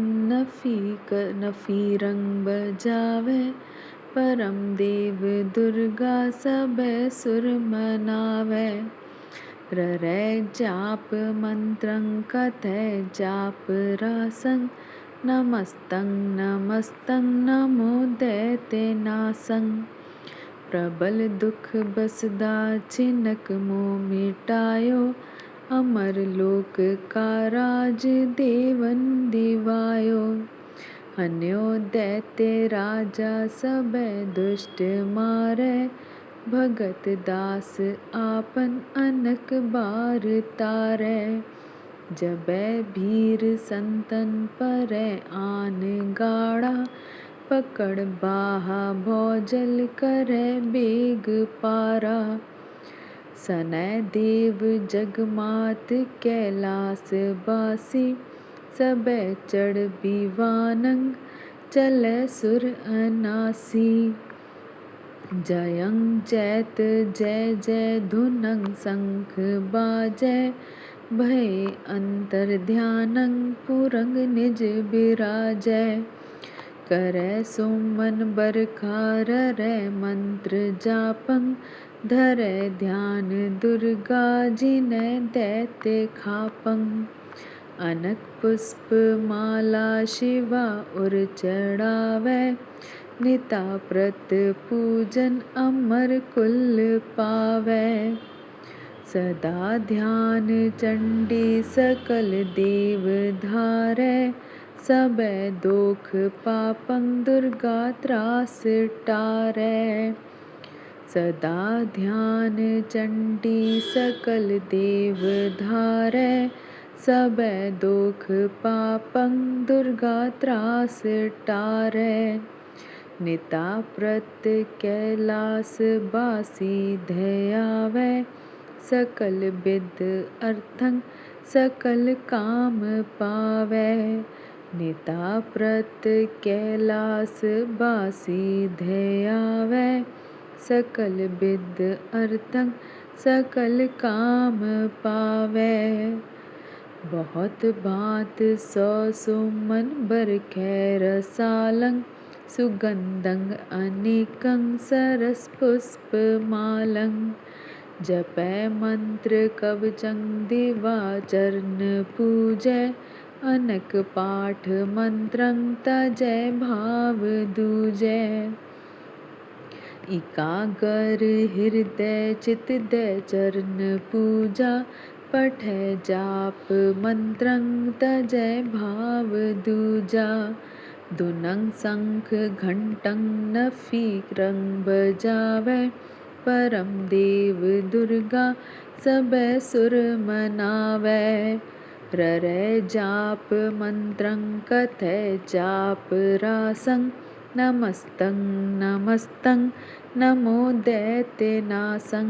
नफीरं बजावै। परम देव दुर्गा सबे सुर मनावै। ररै जाप मंत्रं कथै जाप रासं। नमस्तं नमस्तं नमो दैत्यनाशं। प्रबल दुख बसदा छिनक मोह मिटायो। अमर लोक का राज देवन दिवायो। हन्यो दैत्य राजा सबे दुष्ट मारै। भगत दास आपन अनक बार तारै। जबै भीर संतन परै आन गाड़ा। पकड़ बाहा भौजल करै बेग पारा। सनै देव जगमात कैलास बासी। सबे चढ़ विवानं चलै सुर अनासी। जयं जैत जय जय धुनं शंख बाजै। भय अंतर ध्यानं पुरं निज बिराजै। करै सुमन बरखा ररै मंत्र जापं। धरै ध्यान दुर्गा जिनै दैत्य खापं। अनक पुष्प माला शिवा उर चढ़ावै। निता प्रत पूजन अमर कुल पावै। सदा ध्यान चंडी सकल देव धारै। सबे दुख पापं दुर्गा त्रास टारै। सदा ध्यान चंडी सकल देव धारै। सबे दुख पापं दुर्गा त्रास टारै। निता प्रत कैलास बासी ध्येयावै। सकल विद अर्थं सकल काम पावै। निता प्रत कैलास बासी ध्येयावै। सकल विद अर्थं सकल काम पावै। बहुत भांत सौ सुमन बरखै रसालं। सुगंधं अनेकं सरस पुष्पमालं। जपै मंत्र कवचं दिवाचरण पूजै। अनक पाठ मंत्रं तजै भाव दूजै। एकागर हृदय चित दै चरण पूजा। पठै जाप मंत्रं तजै भाव दूजा। धुनं शंख घंटं नफीरं बजावै। परम देव दुर्गा सबे सुर मनावै। ररै जाप मंत्रं कथै जाप रासं। नमस्तं नमस्तं नमो दैत्यनाशं।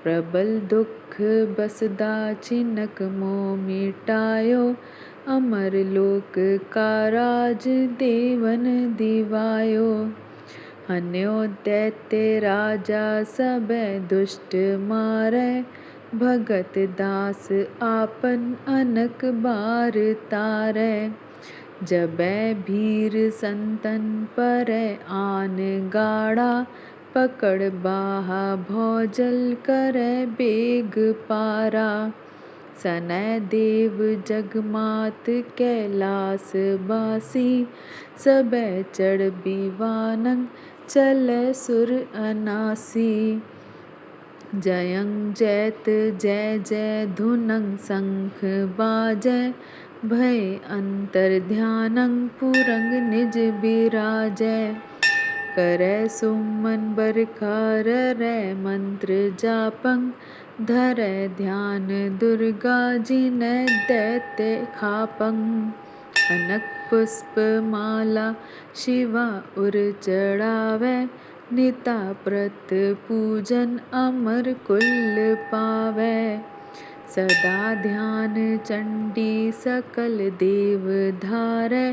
प्रबल दुख बसदा छिनक मोह मिटायो, अमर लोक का राज देवन दिवायो। हन्यो दैत्य राजा सबे दुष्ट मारै, भगत दास आपन अनक बार तारै। जबै भीर संतन परै आन गाड़ा, पकड़ बाहा भौजल करै बेग पारा। सनै देव जगमात कैलास बासी, सबै चढ़ बिवानंग चलै सुर अनासी। जयं जैत जय जय धुनंग शंख बाजै, भय अंतर ध्यानंग पुरंग निज बिराजै। करै सुमन बरखा ररै मंत्र जापं, धरै ध्यान दुर्गा जिनै दैत्य खापं। अनक पुष्प माला शिवा उर चढ़ावै, निता प्रत पूजन अमर कुल पावै। सदा ध्यान चंडी सकल देव धारै,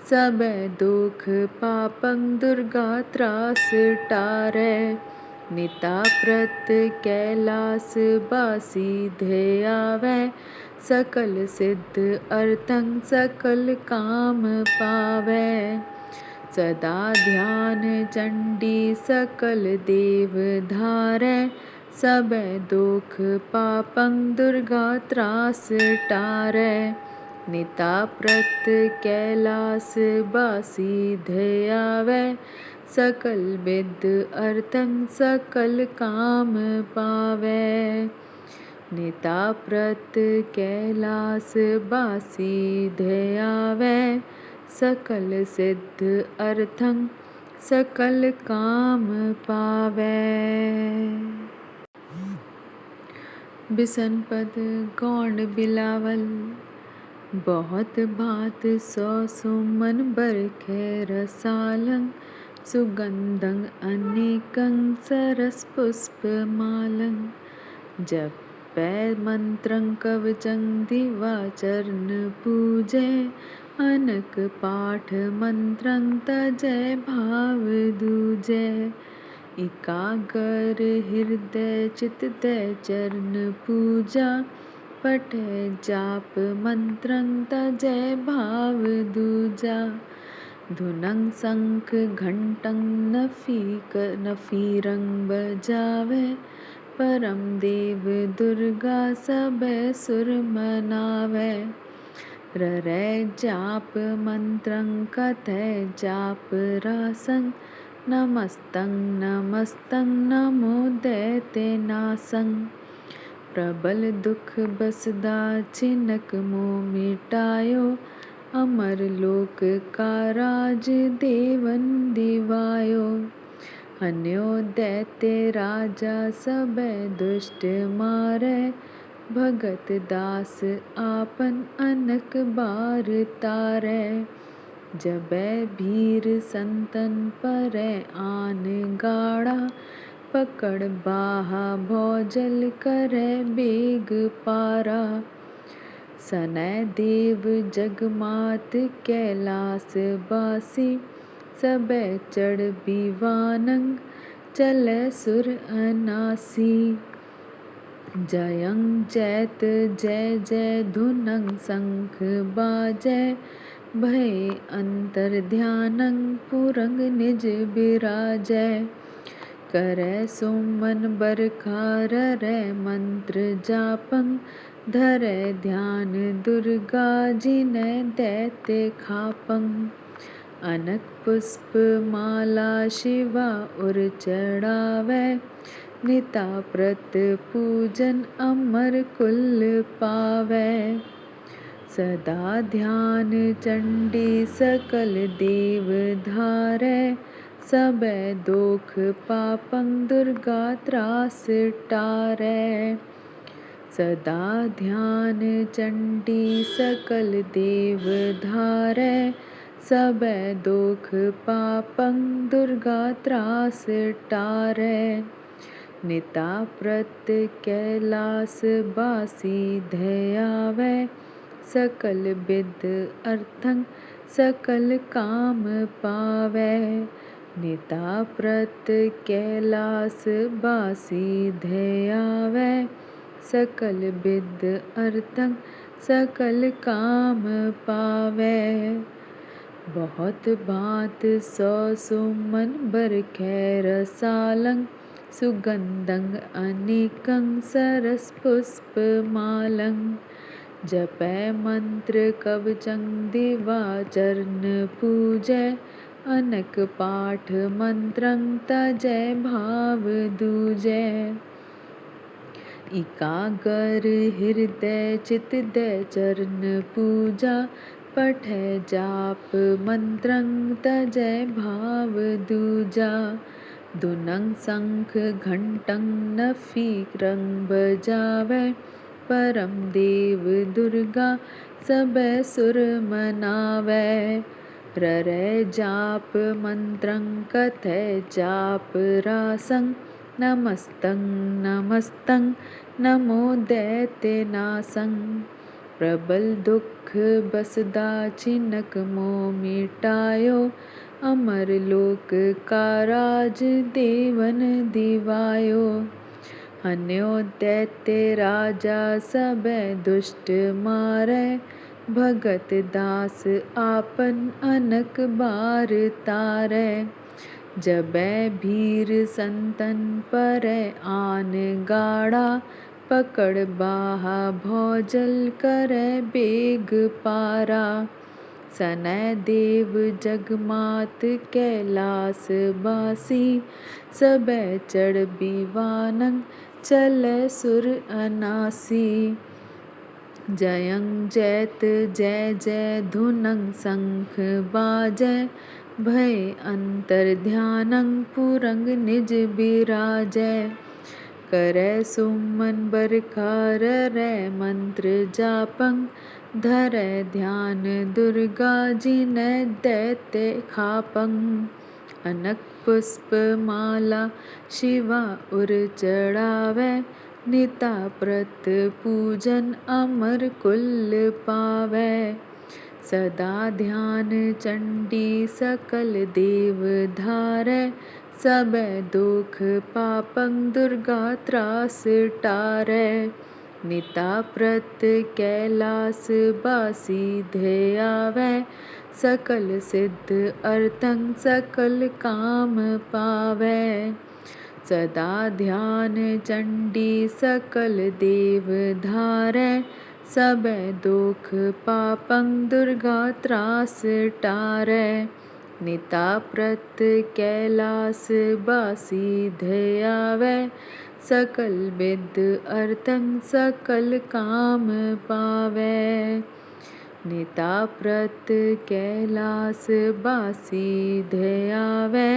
सबै दुख पापं दुर्गा त्रास टारै। निता प्रत कैलास बासी ध्ययावै, सकल सिद्ध अर्थं सकल काम पावै। सदा ध्यान चंडी सकल देव धारै, सबै दुख पापं दुर्गा त्रास टारै। निता प्रत कैलास बासी ध्ययावै, सकल विद्ध अर्थं सकल काम पावै। निता प्रत कैलास बासी ध्ययावै, सकल सिद्ध अर्थं सकल काम पावै। बिसन पद गौंड बिलावल, बहुत भात सौ सुमन बरखै रसालं। सुगंधं अनेकं सरस पुष्प मालं। जपै मंत्रं कवचं दिवाचरण पूजै, अनक पाठ मंत्रं तजै भाव दूजै। एकागर हृदय चित दै चरण पूजा, पठै जाप मंत्रं तजै भाव दूजा। धुनं शंख घंटं नफीरं बजावै, परम देव दुर्गा सबै सुर मनावै। ररै जाप मंत्रं कथै जाप रासं, नमस्तं नमस्तं नमो दैत्य नासं। प्रबल दुख बसदा छिनक मोह मिटायो, अमर लोक का राज देवन दिवायो। हन्यो दैत्य राजा सबै दुष्ट मारै, भगत दास आपन अनक बार तारै। जबै भीर संतन परै आन गाड़ा, पकड़ बाहा भौजल करै बेग पारा। सनै देव जगमात कैलास बासी, सबै चढ़ बिवानंग चलै सुर अनासी। जयं जैत जय जय धुनंग शंख बाजै, भय अंतर ध्यानंग पुरंग निज बिराजै। करै सुमन बरखा ररै मंत्र जापं, धरै ध्यान दुर्गा जिनै दैत्य खापं। अनक पुष्प माला शिवा उर चढ़ावै, निता प्रत पूजन अमर कुल पावै। सदा ध्यान चंडी सकल देव धारै, सबै दुख पापं दुर्गा त्रास टारै। सदा ध्यान चंडी सकल देव धारै, सबै दुख पापं दुर्गा त्रास टारै। निता प्रत कैलास बासी धयावै, सकल विद अर्थं सकल काम पावै। निता प्रत कैलास बासी धयावै, सकल विद अर्थं सकल काम पावै। बहुत भांत सौ सुमन बरखै रसालं, सुगंधं अनेकं सरस पुष्पमालं। जपै मंत्र कवचं दिवाचरण पूजै, अनक पाठ मंत्रं तजै भाव दूजै। एकागर हृदय चित दै चरण पूजा, पठै जाप मंत्रं तजै भाव दूजा। धुनं शंख घंटं नफीरं बजावै, परम देव दुर्गा सबै सुर मनावै। ररै जाप मंत्रं कथै जाप रासं, नमस्तं नमस्तं नमो दैत्यनाशं। प्रबल दुख बसदा छिनक मोह मिटायो, अमर लोक का राज देवन दिवायो। हन्यो दैत्य राजा सबै दुष्ट मारै, भगत दास आपन अनक बार तारै। जबै भीर संतन परै आन गाड़ा, पकड़ बाहा भौजल करै बेग पारा। सनै देव जगमात कैलास बासी, सबै चढ़ विमानं चलै सुर अनासी। जयं जैत जय जय धुनं शंख बाजै, भय अंतर ध्यानं पुरंग निज बिराजै। करै सुमन बरखा ररै मंत्र जापं, धरै ध्यान दुर्गा जिनै दैत्य खापं। अनक पुष्प माला शिवा उर चढ़ावै, निता प्रत पूजन अमर कुल पावै। सदा ध्यान चंडी सकल देव धारै, सबै दुख पापं दुर्गा त्रास टारै। निता प्रत कैलास बासी धयावै, सकल सिद्ध अर्थं सकल काम पावै। सदा ध्यान चंडी सकल देव धारै, सबै दुख पापं दुर्गा त्रास टारै। निता प्रत कैलास बासी धयावै, सकल विद अर्थं सकल काम पावै। निता प्रत कैलास बासी धयावै,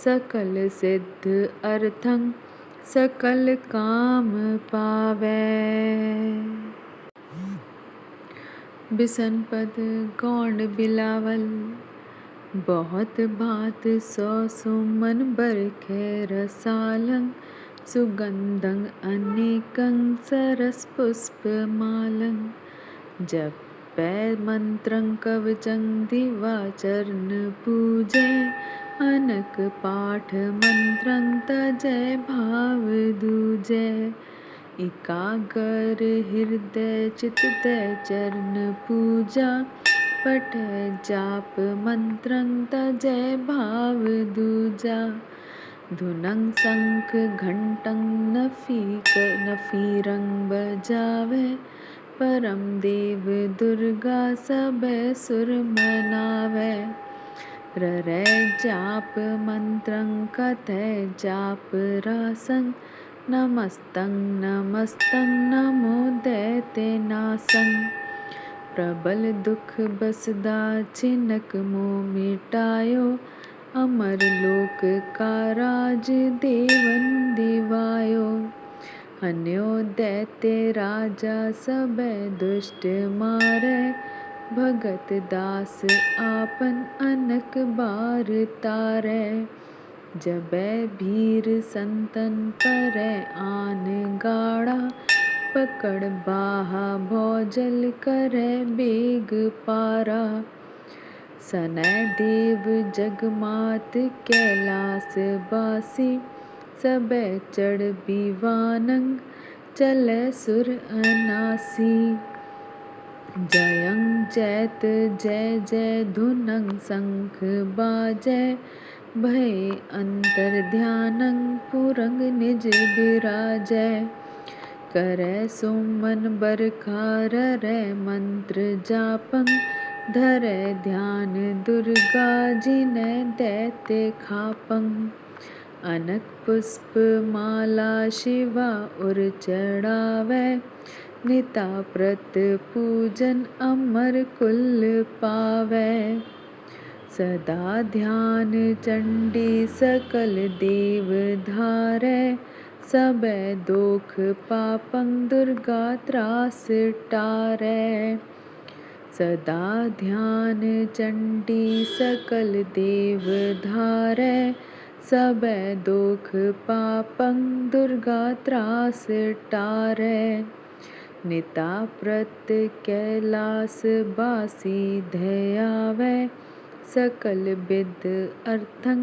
सकल सिद्ध अर्थं सकल काम पावै। बिसन पद गौंड बिलावल। बहुत भांत सौ सुमन बरखै रसालं, सुगंधं अनेकं सरस पुष्पमालं। जपै मंत्रं कवचं दिवाचरण पूजै, अनक पाठ मंत्रं तजै भाव दूजै। एकागर हृदय चित दै चरण पूजा, पठै जाप मंत्रं तजै भाव दूजा। धुनं शंख घंटं नफीरं बजावै, परम देव दुर्गा सबै सुर मनावै। ररै जाप मंत्रं कथै जाप रासं, नमस्तं नमस्तं नमो दैत्यनाशं। प्रबल दुख बसदा छिनक मोह मिटायो, अमर लोक का राज देवन दिवायो। हन्यो दैत्य राजा सबै दुष्ट मारै, भगत दास आपन अनक बार तारै। जबै भीर संतन परै आन गाड़ा, पकड़ बाहा भौजल करै बेग पारा। सनै देव जगमात कैलास बासी, सबे चढ़ बिवानंग चलै सुर अनासी। जयं जैत जय जय धुनंग शंख बाजै, भय अंतर ध्यानंग पुरंग निज बिराजै। करै सुमन बरखा ररै मंत्र जापं, धरै ध्यान दुर्गा जिनै दैत्य खापं। अनक पुष्प माला शिवा उर चढ़ावै, निता प्रत पूजन अमर कुल पावै। सदा ध्यान चंडी सकल देव धारै, सबे दोख पापं दुर्गा त्रास टारै। सदा ध्यान चंडी सकल देव धारै, सबे दोख पापं दुर्गा त्रास टारै। निता प्रत कैलास बासी धयावै, सकल बिद अर्थं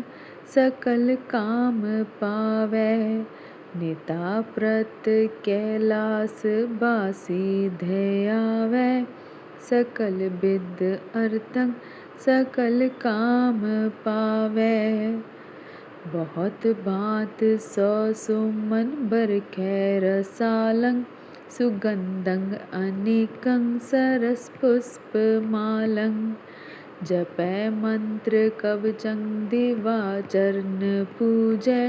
सकल काम पावै। निता प्रत कैलास बासी धयावै, सकल बिद अर्थं सकल काम पावै। बहुत भांत सौ सुमन बरखै रसालं, सुगंधं अनेकं सरस पुष्प मालं। जपै मंत्र कवचं दिवा चरण पूजै,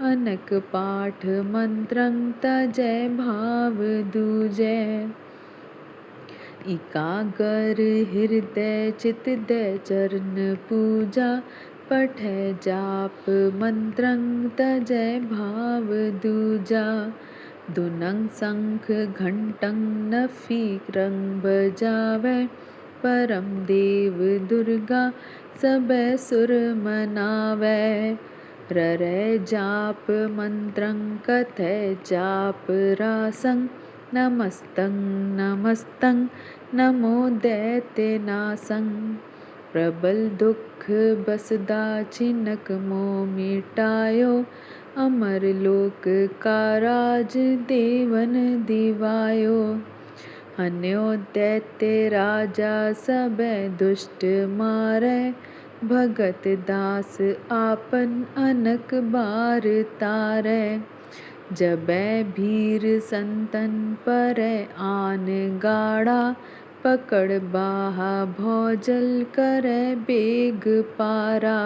अनक पाठ मंत्रं तजै भाव दूजै। एकागर हृदय चित दै चरण पूजा, पठै जाप मंत्रं तजै भाव दूजा। धुनंग शंख घंटं नफी रंग बजावै, परम देव दुर्गा सबे सुर मनावै। ररै जाप मंत्रं कथै जाप रासं, नमस्तं नमस्तं नमो दैत्यनासं। प्रबल दुख बसदा छिनक मोह मिटायो, अमर लोक का राज देवन दिवायो। हन्यो दैत्य राजा सबे दुष्ट मारै, भगत दास आपन अनक बार तारै। जबै भीर संतन परै आन गाड़ा, पकड़ बाहा भौजल करै बेग पारा।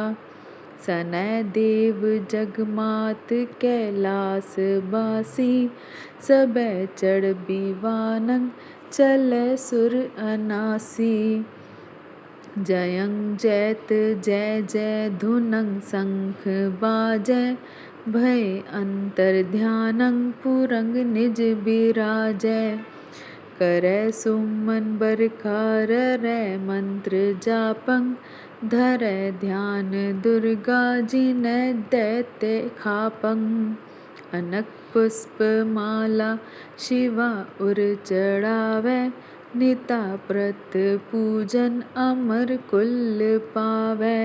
सनै देव जगमात कैलास बासी, सबे चढ़ बिवानंग चलै सुर अनासी। जयं जैत जय जय धुनंग शंख बाजै, भय अंतर ध्यानंग पुरंग निज बिराजै। करै सुमन बरखा ररै मंत्र जापं, धरै ध्यान दुर्गा जिनै दैत्य खापं। अनक पुष्प माला शिवा उर चढ़ावै, निता प्रत पूजन अमर कुल पावै।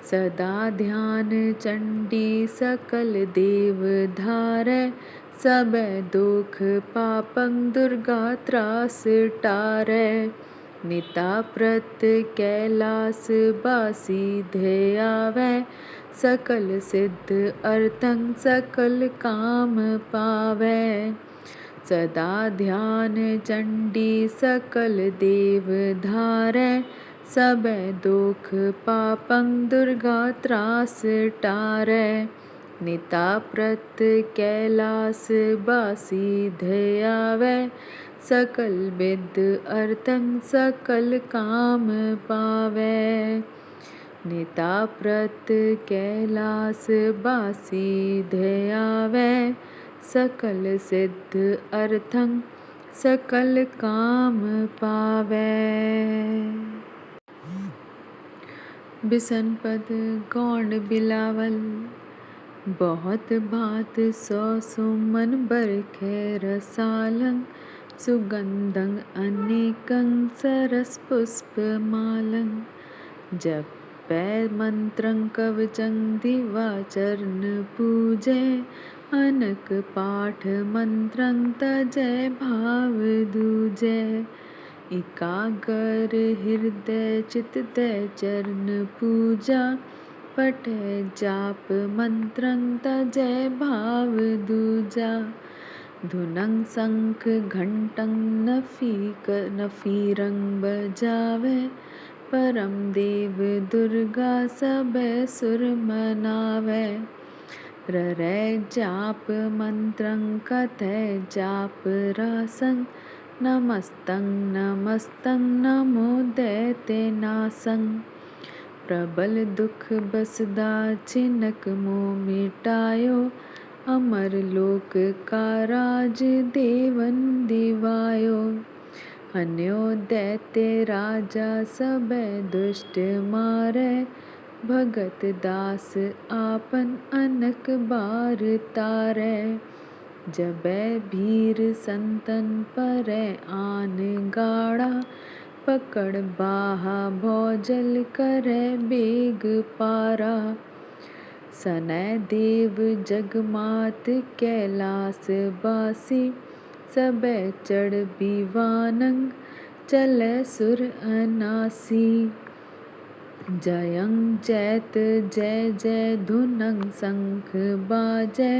सदा ध्यान चंडी सकल देव धारै, सबे दोख पापं दुर्गा त्रास टारै। निता प्रत कैलास बासी धयावै, सकल सिद्ध अर्थं सकल काम पावै। सदा ध्यान चंडी सकल देव धारै, सबे दोख पापं दुर्गा त्रास टारै। निता प्रत कैलास बासी धयावै, सकल बिद अर्थं सकल काम पावै। निता प्रत कैलास बासी धयावै, सकल सिद्ध अर्थं सकल काम पावै। बिसन पद गौंड बिलावल। बहुत भात सौ सुमन बरखै रसालं। सुगंधं अनेकं सरस पुष्पमालं। जपै मंत्रं कवचं दिवाचरण पूजै। अनक पाठ मंत्रं तजै भाव दूजै। एकागर हृदय चित दै चरण पूजा। पठै जाप मंत्रं तजै भाव दूजा। धुनं शंख घंटं नफीरं बजावै। परम देव दुर्गा सबे सुर मनावै। ररै जाप मंत्रं कथै जाप रासं। नमस्तं नमस्तं नमो दैत्यनाशं। प्रबल दुख बसदा छिनक मोह मिटायो। अमर लोक का राज देवन दिवायो। हन्यो दैत्य राजा सबे दुष्ट मारै। भगत दास आपन अनक बार तारै। जबै भीर संतन परै आन गाड़ा। पकड़ बाहा भौजल करै बेग पारा। सनै देव जगमात कैलास बासी। सबे चढ़ बिवानंग चलै सुर अनासी। जयं जैत जय जय धुनं शंख बाजै।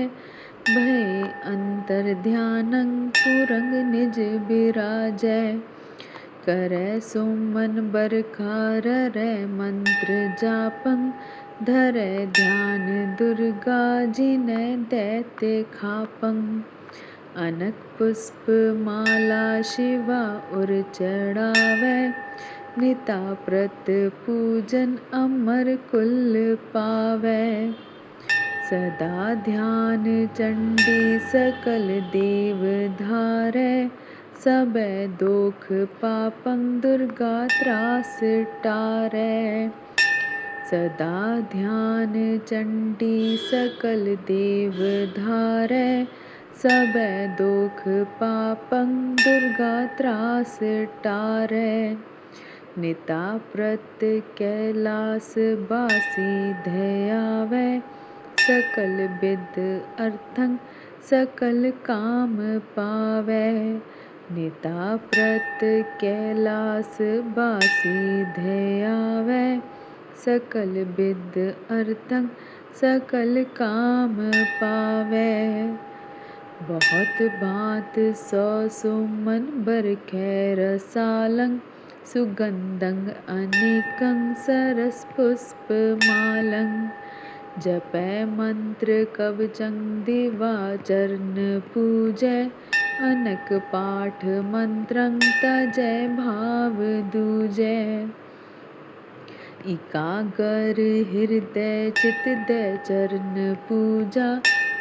भय अंतर ध्यानं पुरंग निज बिराजै। करै सुमन बरखा ररै मंत्र जापं। धरै ध्यान दुर्गा जिनै दैत्य खापं। अनक पुष्प माला शिवा उर चढ़ावै। निता प्रत पूजन अमर कुल पावै। सदा ध्यान चंडी सकल देव धारै। सबे दोख पापं दुर्गा त्रास टारै। सदा ध्यान चंडी सकल देव धारै। सबे दोख पापं दुर्गा त्रास टारै। निता प्रत कैलास बासी धयावै। सकल विद अर्थं सकल काम पावै। निता प्रत कैलास बासी धयावै। सकल विद अर्थं सकल काम पावै। बहुत भांत सौ सुमन बरखै रसालं। सुगंधं अनेकं सरस पुष्पमालं। जपै मंत्र कवचं दिवाचरण पूजै। अनक पाठ मंत्रं तजै भाव दूजै। एकागर हृदय चित दै चरण पूजा।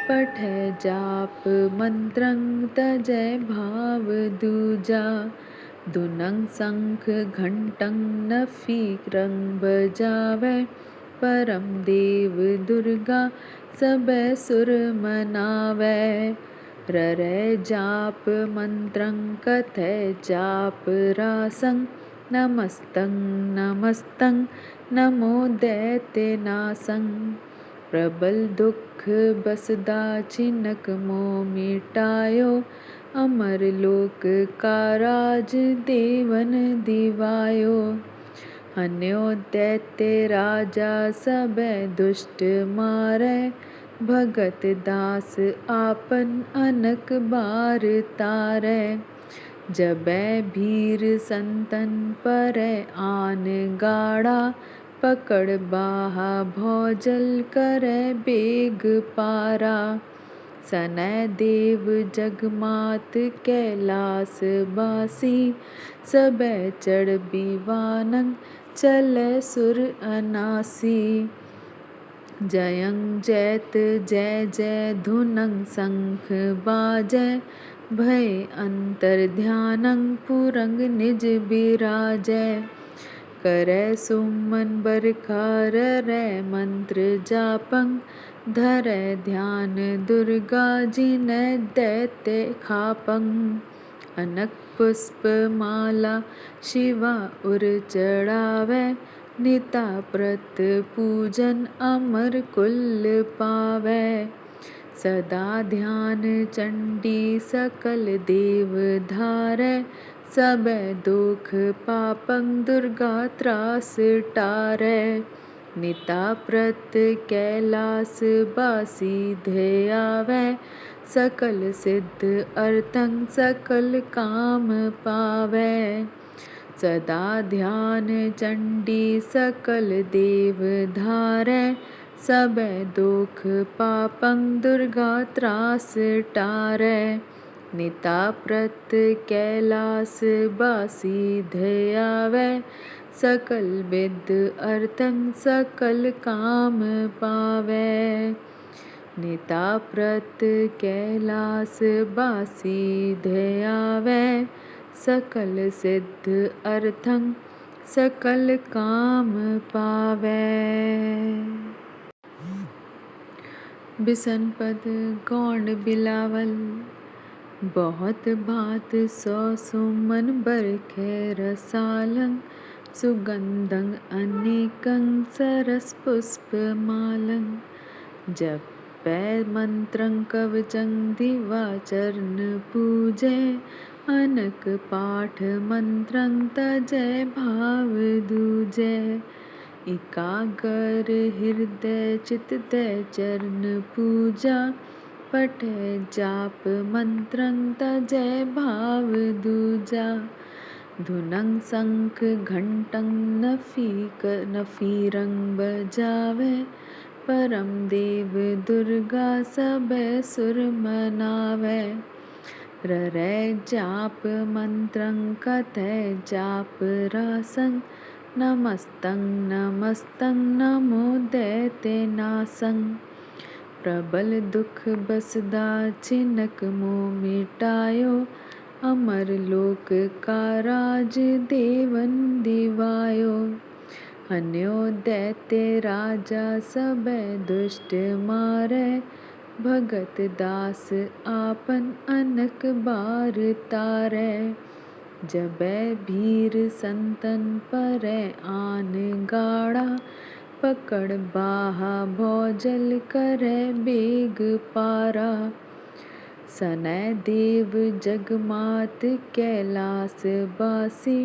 पठै जाप मंत्रं तजै भाव दूजा। धुनं शंख घंटं नफीरं बजावै। परम देव दुर्गा सबे सुर मनावै। ररै जाप मंत्रं कथै जाप रासं। नमस्तं नमस्तं नमो दैत्यनाशं। प्रबल दुख बसदा छिनक मोह मिटायो। अमर लोक का राज देवन दिवायो। हन्यो दैत्य राजा सबे दुष्ट मारै। भगत दास आपन अनक बार तारै। जबै भीर संतन परै आन गाड़ा। पकड़ बाहा भौजल करै बेग पारा। सनै देव जगमात कैलास बासी। सबे चढ़ बिवानंग चलै सुर अनासी। जयं जैत जय जय धुनं शंख बाजै। भय अंतर ध्यानं पुरंग निज बिराजै। करे सुमन बरखार रे मंत्र जापं धरे ध्यान दुर्गा जिने दैत्य खापं अनक पुष्प माला शिवा उर चढ़ावे निता प्रत पूजन अमर कुल पावे सदा ध्यान चंडी सकल देव धारे सबे दुख पापं दुर्गा त्रास टारे निता प्रत कैलास बासी ध्येयावे सकल सिद्ध अर्थं सकल काम पावे सदा ध्यान चंडी सकल देव धारे सबे दुख पापं दुर्गा त्रास टारे निता प्रत कैलास बासी ध्येयावे सकल विद्ध अर्थं सकल काम पावे निता प्रत कैलास बासी ध्येयावे सकल सिद्ध अर्थं सकल काम पावे। बिसन पद गौण बिलावल बहुत भात सौ सुमन बरखे रसालं सुगंधं अनेकं सरस पुष्प मालं जपै मंत्रं कवचं दिवाचरण पूजै अनक पाठ मंत्रं तजै भाव दूजै एकागर हृदय चित दय चरण पूजा पठै जाप मंत्रं तजय भाव दूजा धुनं शंख घंटं नफीरं बजावे परम देव दुर्गा सबे सुर मनावे ररै जाप मंत्रं कथै जाप रासं नमस्तं नमस्तं नमो दैत्यनाशं प्रबल दुख बसदा चिनक मोह मिटायो अमर लोक का राज देवन दिवायो हन्यो दैत्य राजा सबे दुष्ट मारै भगत दास आपन अनक बार तारै जबै भीर संतन परै आन गाड़ा पकड़ बाहा भौजल करे बेग पारा सनै देव जगमात कैलास बासी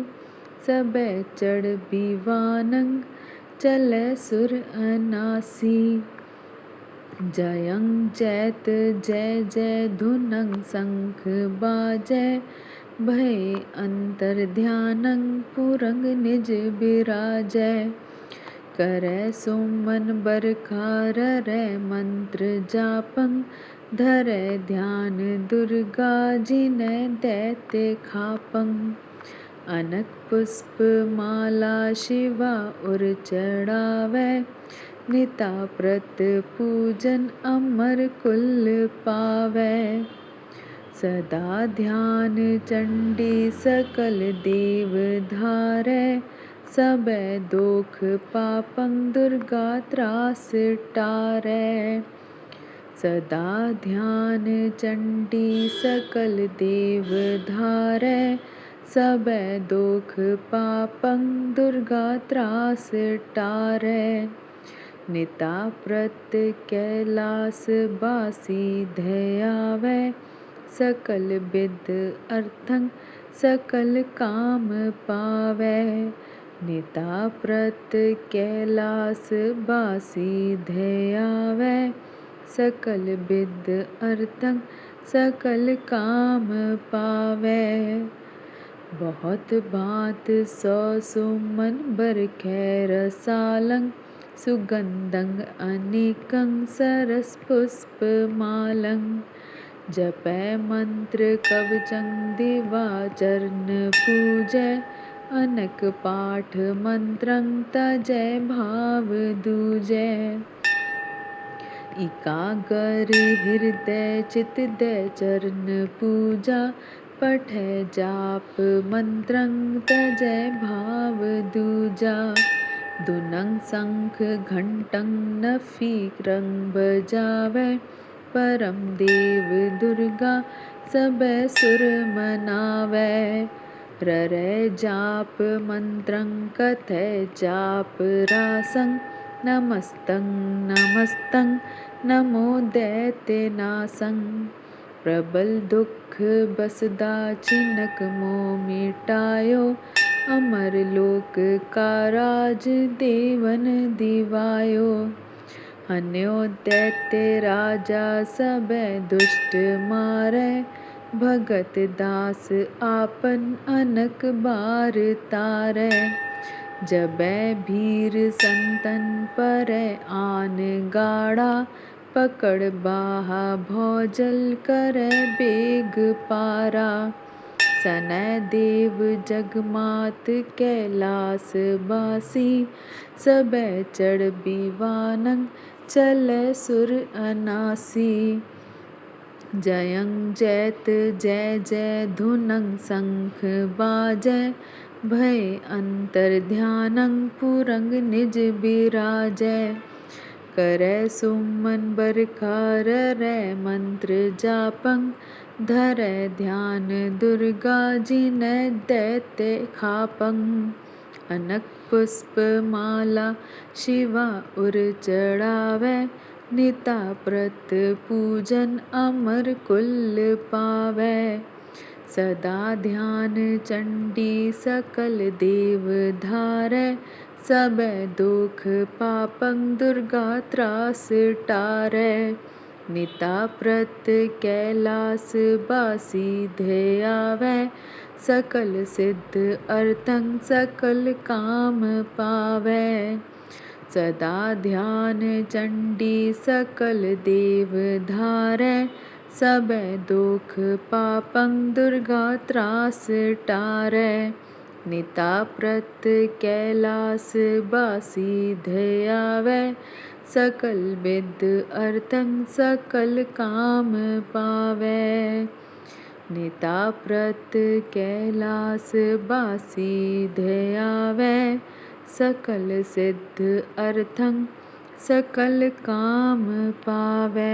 सबे चढ़ बीवानंग चलै सुर अनासी जयं जैत जय जय धुनं शंख बाजै भय अंतर ध्यानं पुरंग निज बिराजै करे सुमन बरखार रै मंत्र जापं धरै ध्यान दुर्गा जिनै दैत्य खापं अनक पुष्प माला शिवा उर चढ़ावै निता प्रत पूजन अमर कुल पावै सदा ध्यान चंडी सकल देव धारै सबे दुख पापं दुर्गा त्रास टारै सदा ध्यान चंडी सकल देव धारै सबे दुख पापं दुर्गा त्रास टारै निता प्रत कैलास बासी ध्येयावै सकल विद्ध अर्थं सकल काम पावै निता प्रत कैलास बासी ध्येयावै सकल विद्ध अर्थं सकल काम पावै बहुत भांत सौ सुमन बरखै रसालं सुगंधं अनेकं सरस पुष्प मालं जपै मंत्र कवचं दिवाचरण पूजै अनक पाठ मंत्रं तजै भाव दूजै एकागर हृदय चित दय चरण पूजा पठै जाप मंत्रं तजै भाव दूजा। धुनं शंख घंटं नफीरं बजावै, परम देव दुर्गा सबे सुर मनावै। ररै जाप मंत्रं कथै जाप रासं, नमस्तं नमस्तं नमो दैत्यनासं। प्रबल दुख बसदा चिनक मोह मिटायो, अमर लोक का राज देवन दिवायो। हन्यो दैत्य राजा सबे दुष्ट मारै, भगत दास आपन अनक बार तारै। जबै भीर संतन परै आन गाड़ा, पकड़ बाहा भौजल करै बेग पारा। सनै देव जगमात कैलास बासी, सबै चढ़ बिवानंग चलै सुर अनासी। जयं जैत जय जय धुनं शंख बाजै, भय अंतर ध्यानं पुरंग निज बिराजै। करै सुमन बरखा ररै मंत्र जापं, धरै ध्यान दुर्गा जिनै दैत्य खापं। अनक पुष्प माला शिवा उर चढ़ावै, निता प्रत पूजन अमर कुल पावै। सदा ध्यान चंडी सकल देव धारै, सबे दुख पापं दुर्गा त्रास टारै। निता प्रत कैलास बासी ध्ययावै, सकल सिद्ध अर्थं सकल काम पावै। सदा ध्यान चंडी सकल देव धारै, सबे दुख पापं दुर्गा त्रास टारै। निता प्रत कैलास बासी ध्ययावै, सकल विद्ध अर्थं सकल काम पावै। निता प्रत कैलास बासी ध्ययावै, सकल सिद्ध अर्थं सकल काम पावै।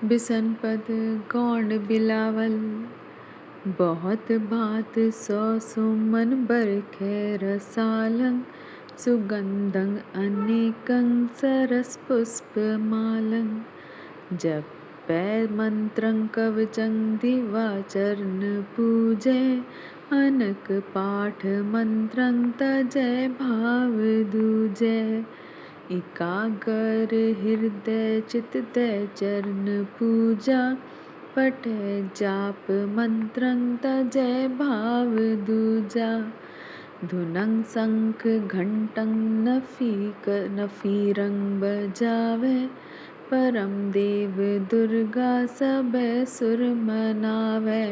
बिसन पद गौंड बिलावल। बहुत भांत सौ सुमन बरखै रसालं, सुगंधं अनेकं सरस पुष्प मालं। जपै मंत्रं कवचं दिवाचरण पूजै, अनक पाठ मंत्रं तजै भाव दूजै। एकागर हृदय चित दै चरण पूजा, पठै जाप मंत्रं तजै भाव दूजा। धुनं शंख घंटं नफीरं बजावै, परम देव दुर्गा सबे सुर मनावै।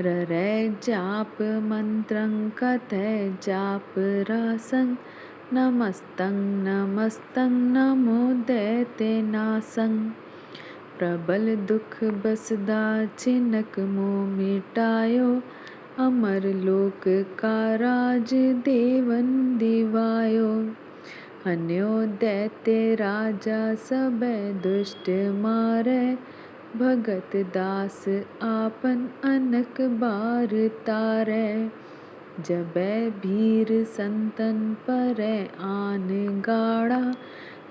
ररै जाप मंत्रं कथै जाप रासं, नमस्तं नमस्तं नमो दैत्यनासं। प्रबल दुख बसदा चिनक मोह मिटायो, अमर लोक का राज देवन दिवायो। हन्यो दैत्य राजा सबे दुष्ट मारै, भगत दास आपन अनक बार तारै। जबै भीर संतन परै आन गाड़ा,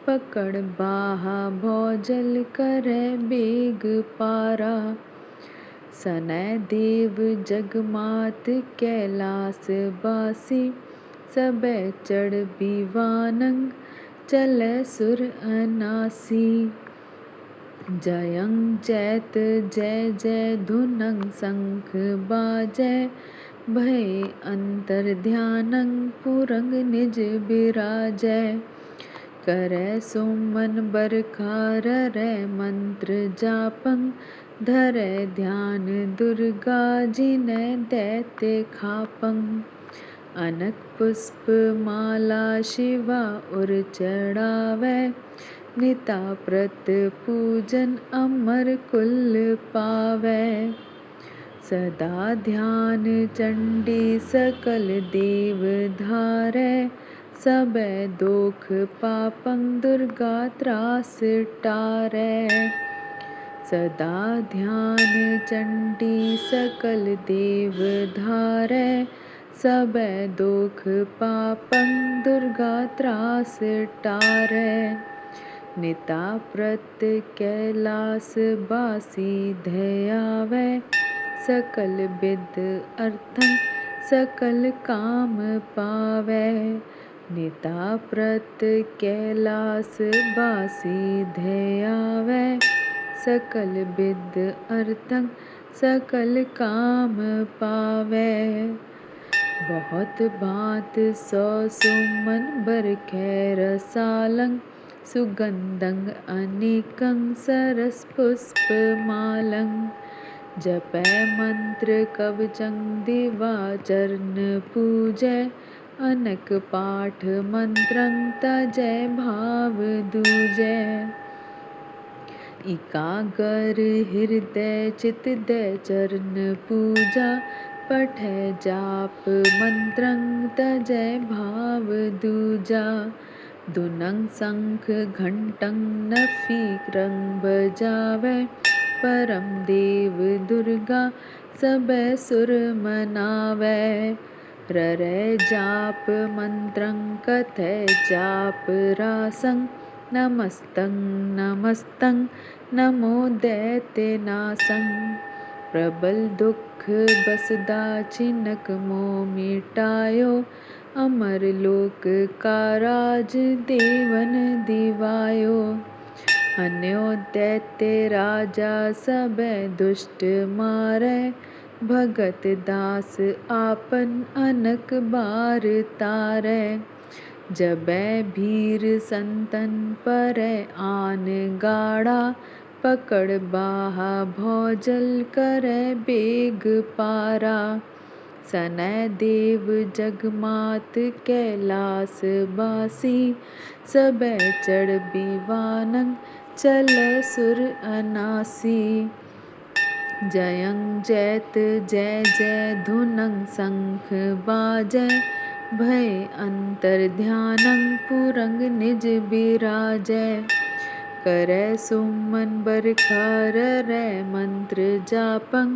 पकड़ बाहा भौजल करै बेग पारा। सनै देव जगमात कैलास बासी, सबे चढ़ बिवानंग चलै सुर अनासी। जयं जैत जय जय धुनं शंख बाजै, भय अंतर ध्यानं पुरंग निज बिराजै। करै सुमन बरखा ररै मंत्र जापं, धरै ध्यान दुर्गा जिनै दैत्य खापं। अनक पुष्प माला शिवा उर चढ़ावै, निता प्रत पूजन अमर कुल पावै। सदा ध्यान चंडी सकल देव धारै, सबे दोख पापं दुर्गा त्रास टारै। सदा ध्यान चंडी सकल देव धारै, सबे दोख पापं दुर्गा त्रास टारै। निता प्रत कैलास बासी धयावै, सकल विद अर्थं सकल काम पावै। निता प्रत कैलास बासी धयावै, सकल विद अर्थं सकल काम पावै। बहुत भांत सौ सुमन बरखै रसालं, सुगंधं अनेकं सरस पुष्पमालं। जपै मंत्र कवचं दिवाचरण पूजै, अनक पाठ मंत्रं तजै भाव दूजै। एकागर हृदय चित दै चरण पूजा, पठै जाप मंत्रं तजै भाव दूजा। धुनं शंख घंटं नफीरं बजावै, परम देव दुर्गा सबे सुर मनावै। ररै जाप मंत्रं कथै जाप रासं, नमस्तं नमस्तं नमो दैत्यनाशं। प्रबल दुख बसदा छिनक मोह मिटायो, अमर लोक का राज देवन दिवायो। हन्यो दैत्य राजा सबे दुष्ट मारै, भगत दास आपन अनक बार तारै। जबै भीर संतन परै आन गाड़ा, पकड़ बाहा भौजल करै बेग पारा। सनै देव जगमात कैलास बासी, सबे चढ़ विवानं चलै सुर अनासी। जयं जैत जय जय धुनं शंख बाजै, भय अंतर ध्यानं पुरंग निज बिराजै। करै सुमन बरखा ररै मंत्र जापं,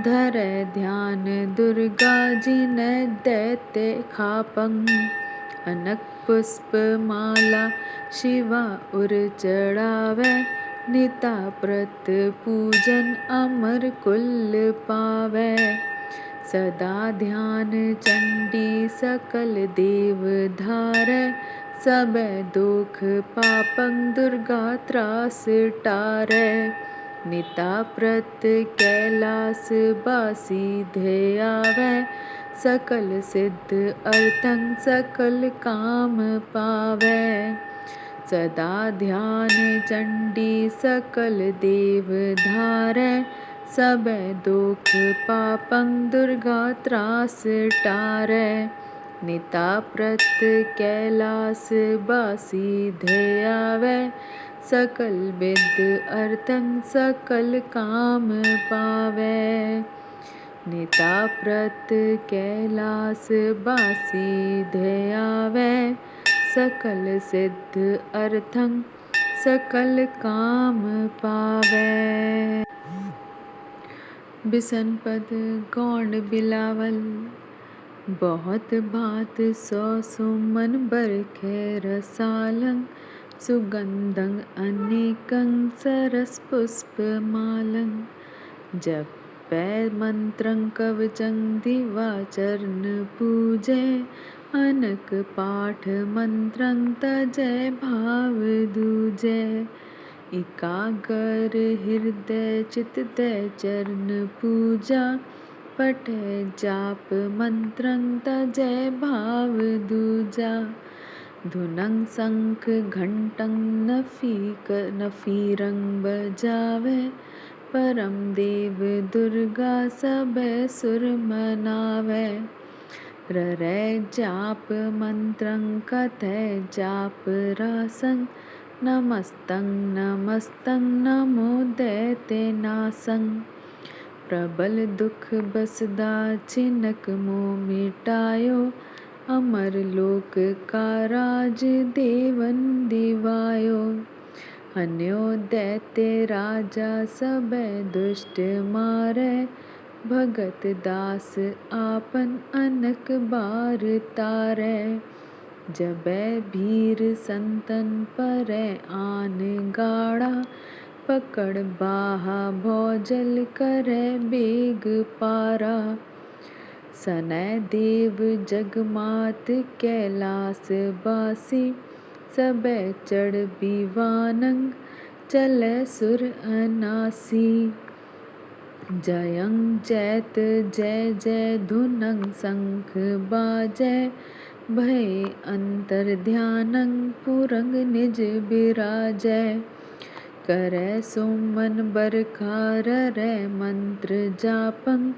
धरै ध्यान दुर्गा जिनै दैत्य खापं। अनक पुष्प माला शिवा उर चढ़ावै, निता प्रत पूजन अमर कुल पावै। सदा ध्यान चंडी सकल देव धारै, सबे दोख पापं दुर्गा त्रास टारै। निता प्रत कैलास बासी धयावै, सकल सिद्ध अर्थं सकल काम पावै। सदा ध्यान चंडी सकल देव धारै, सबे दोख पापं दुर्गा त्रास टारै। निता प्रत कैलास बासी धयावै, सकल विद अर्थं सकल काम पावै। निता प्रत कैलास बासी धयावै, सकल सिद्ध अर्थं सकल काम पावै। बिसन पद गौंड बिलावल। बहुत भांत सौ सुमन बरखै रसालं, सुगंधं अनेकं सरस पुष्पमालं। जपै मंत्रं कवचं दिवाचरण पूजै, अनक पाठ मंत्रं तजै भाव दूजै। एकागर हृदय चित दै चरण पूजा, पठै जाप मंत्रं तजै भाव दूजा। धुनं शंख घंटं नफीरं बजावै, परम देव दुर्गा सबे सुर मनावै। ररै जाप मंत्रं कथै जाप रासं, नमस्तं नमस्तं नमो दैत्यनासं प्रबल दुख बसदा छिनक मोह मिटायो अमर लोक का राज देवन दिवायो हन्यो दैत्य राजा सबे दुष्ट मारे भगत दास आपन अनक बार तारे जबै भीर संतन परै आन गाड़ा पकड़ बाहा भौजल करे बेग पारा सनय देव जगमात कैलास बासी सबे चढ़ बीवानंग चले सुर अनासी जयं जैत जय जय धुनंग शंख बाजय भय अंतर ध्यानं पुरंग निज बिराजय करे सुमन बरखार रे मंत्र जापं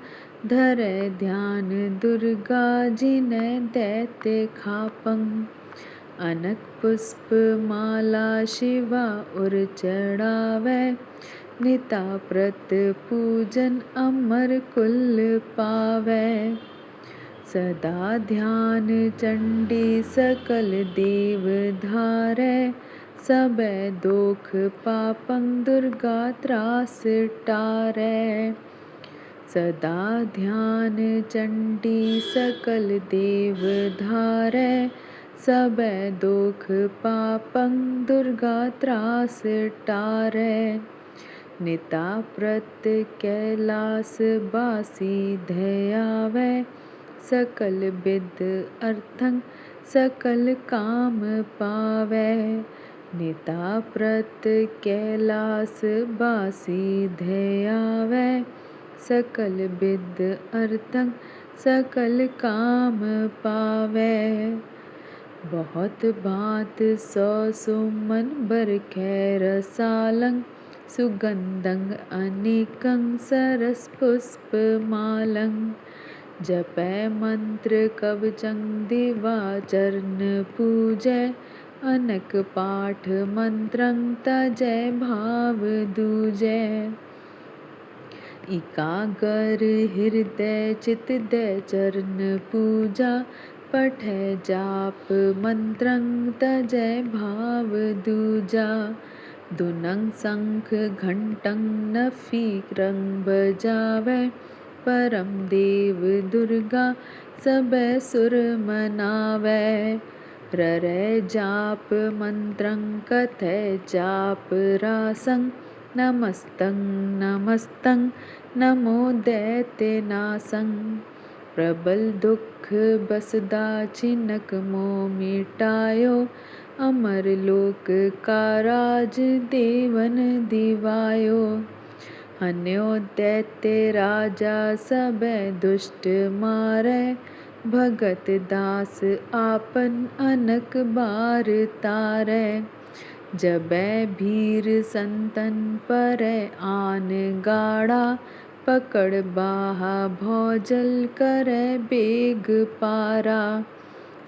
धरे ध्यान दुर्गा जिने दैत्य खापं अनक पुष्प माला शिवा उर चढ़ावे निता प्रत पूजन अमर कुल पावे सदा ध्यान चंडी सकल देव धारे सबे दोख पापं दुर्गा त्रास टारे सदा ध्यान चंडी सकल देव धारे सबे दोख पापं दुर्गा त्रास टारे निता प्रत कैलास बासी धयावे सकल विद अर्थं सकल काम पावे निता प्रत कैलास बासी धयावे सकल विद अर्थं सकल काम पावे बहुत भांत सौ सुमन बरखै रसालं सुगंधं अनेकं सरस पुष्प मालं जपै मंत्र कवचं दिवाचरण पूजय अनक पाठ मंत्रं तजय भाव दूजय एकागर हृदय चित दय चरण पूजा पठै जाप मंत्रं तजय भाव दूजा दुनंग शंख घंटं नफीरं बजावे परम देव दुर्गा सबे सुर मनावे ररै जाप मंत्रं कथै जाप रासं नमस्तं नमस्तं नमो दैत्यनासं प्रबल दुख बसदा छिनक मोह मिटायो अमर लोक का राज देवन दिवायो हन्यो दैत्य राजा सबे दुष्ट मारै भगत दास आपन अनक बार तारै जबै भीर संतन परै आन गाड़ा पकड़ बाहा भौजल करे बेग पारा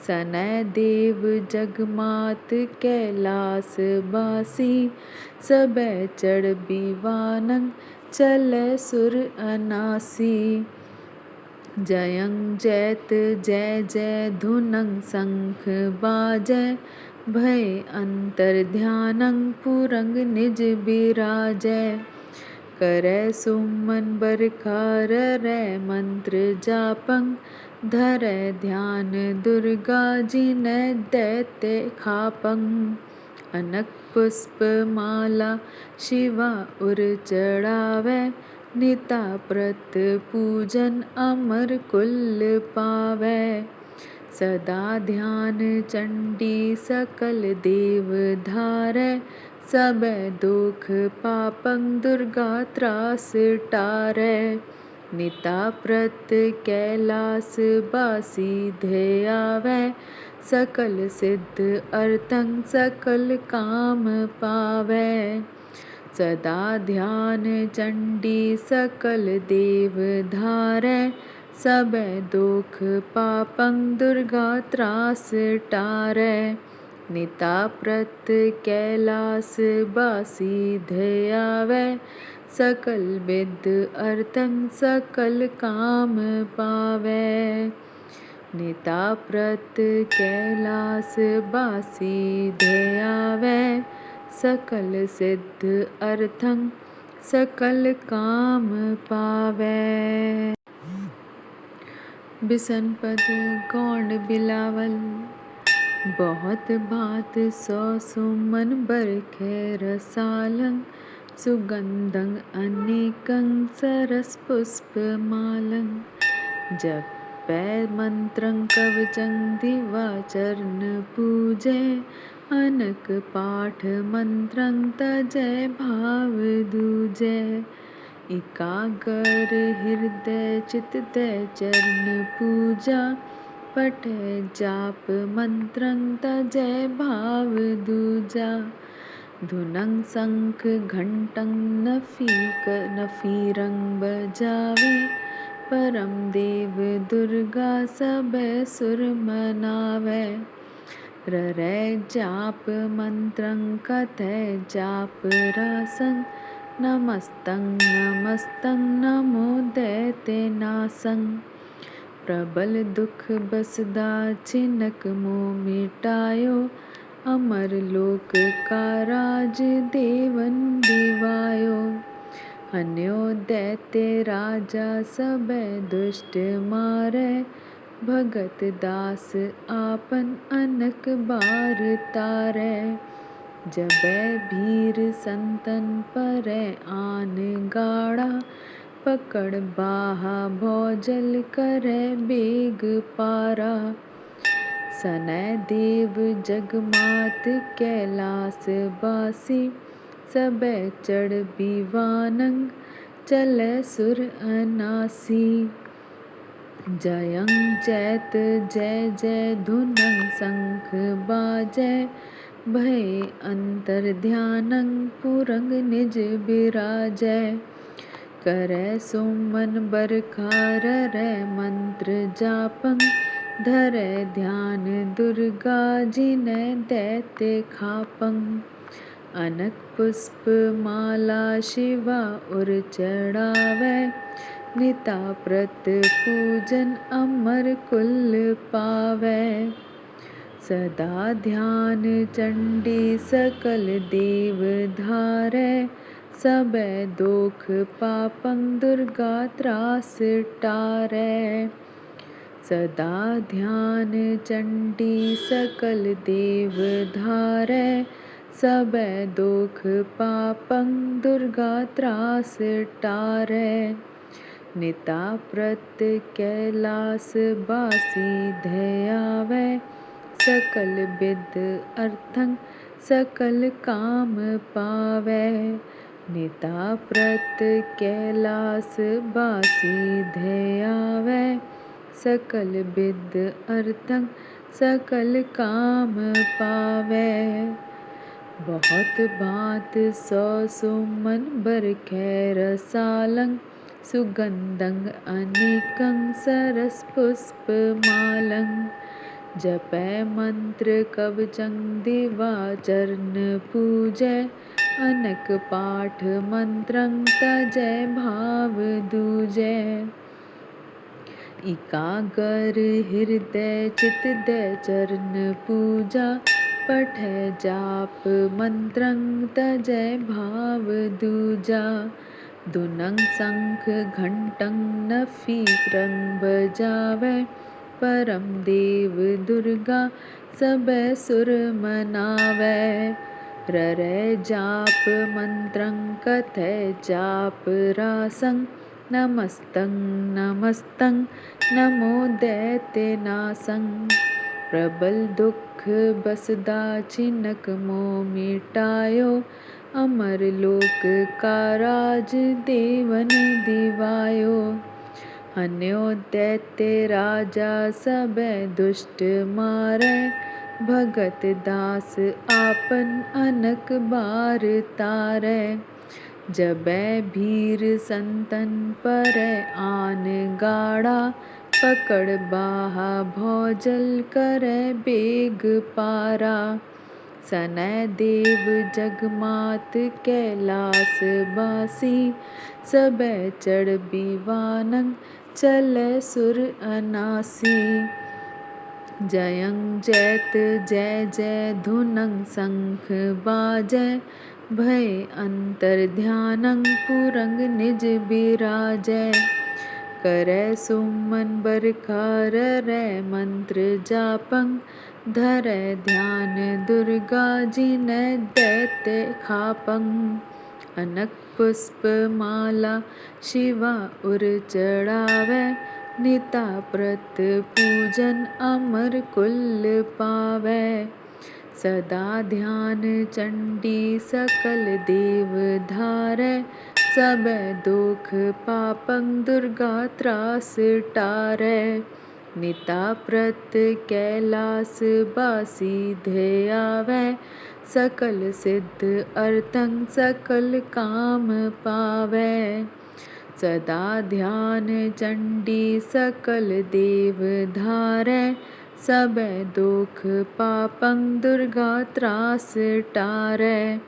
सनय देव जगमात कैलास बासी सबे चढ़ बीवानंग चले सुर अनासी जयं जैत जय जय धुनंग शंख बाजय भय अंतर ध्यानं पुरंग निज बिराजय करे सुमन बरखार रै मंत्र जापं धरै ध्यान दुर्गा जिने दैत्य खापं अनक पुष्प माला शिवा उर चढ़ावे निता प्रत पूजन अमर कुल पावे सदा ध्यान चंडी सकल देव धारै सबे दुख पापं दुर्गा त्रास टारै निता प्रत कैलास बासी धयावे सकल सिद्ध अर्थं सकल काम पावे सदा ध्यान चंडी सकल देव धारै सबे दुख पापं दुर्गा त्रास टारै निता प्रत कैलास बासी धयावै, सकल विद अर्थं सकल काम पावै। निता प्रत कैलास बासी धयावै, सकल सिद्ध अर्थं सकल काम पावै। बिसन पद गौंड बिलावल, बहुत भात सौ सुमन बरखै रसालं, सुगंधं अनेकं सरस पुष्पमालं। जपै मंत्रं कवचं दिवाचरण पूजै, अनक पाठ मंत्रं तजै भाव दूजै। एकागर हृदय चित दै चरण पूजा, पठै जाप मंत्रं तजै भाव दूजा। धुनं शंख घंटं नफीरं बजावे, परम देव दुर्गा सबे सुर मनावै। ररै जाप मंत्रं कथै जाप रासं, नमस्तं नमस्तं नमो दैत्यनाशं। प्रबल दुख बसदा छिनक मोह मिटायो, अमर लोक का राज देवन दिवायो। हन्यो दैत्य राजा सबे दुष्ट मारै, भगत दास आपन अनक बार तारै। जबै भीर संतन परै आन गाड़ा, पकड़ बाहा भौजल करै बेग पारा। सनै देव जगमात कैलास बासी, सबै चढ़ विवानं चलै सुर अनासी। जयं जैत जय जय धुनं शंख बाजै, भये अंतर ध्यानं पुरंग निज बिराजै। करै सुमन बरखा ररै मंत्र जापं, धरै ध्यान दुर्गा जिनै दैत्य खापं। अनक पुष्प माला शिवा उर चढ़ावै, निता प्रत पूजन अमर कुल पावै। सदा ध्यान चंडी सकल देव धारै, सबे दोख पापं दुर्गा त्रास टारै। सदा ध्यान चंडी सकल देव धारै, सबे दोख पापं दुर्गा त्रास टारै। निता प्रत कैलास बासी धयावै, सकल विद अर्थं सकल काम पावै। निता प्रत कैलास बासी धयावै, सकल विद अर्थं सकल काम पावै। बहुत भांत सौ सुमन बरखै रसालं, सुगंधं अनेकं सरस पुष्पमालं। जपै मंत्र कवचं दिवाचरण पूजै, अनक पाठ मंत्रं तजै भाव दूजै। एकागर हृदय चित दै चरण पूजा, पठै जाप मंत्रं तजै भाव दूजा। धुनं शंख घंटं नफीरं बजावै, परम देव दुर्गा सबे सुर मनावै। ररै जाप मंत्रं कथै जाप रासं, नमस्तं नमस्तं नमो दैत्यनाशं। प्रबल दुख बसदा छिनक मोह मिटायो, अमर लोक का राज देवन दिवायो। हन्यो दैत्य राजा सबे दुष्ट मारै, भगत दास आपन अनक बार तारै। जबै भीर संतन परै आन गाड़ा, पकड़ बाहा भौजल करै बेग पारा। सनय देव जगमात कैलास बासी, सबे चढ़ बिवानंग चले सुर अनासी। जयं जैत जय जय धुनंग शंख बाजै, भय अंतर ध्यानं पुरंग निज बिराजै। करै सुमन बरखार रै मंत्र जापं, धरै ध्यान दुर्गा जिनै दैत्य खापं। अनक पुष्प माला शिवा उर चढ़ावै, निता प्रत पूजन अमर कुल पावै। सदा ध्यान चंडी सकल देव धारै, सबे दुख पापं दुर्गा त्रास टारै। निता प्रत कैलास बासी ध्येयावै, सकल सिद्ध अर्थं सकल काम पावै। सदा ध्यान चंडी सकल देव धारै, सबे दुख पापं दुर्गा त्रास टारै।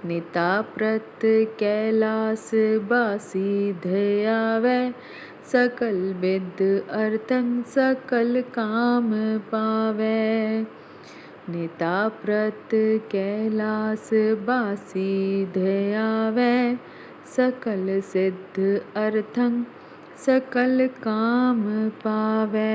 निता प्रत कैलास बासी ध्येयावै, सकल विद्ध अर्थं सकल काम पावै। निता प्रत कैलास बासी ध्येयावै, सकल सिद्ध अर्थं सकल काम पावै।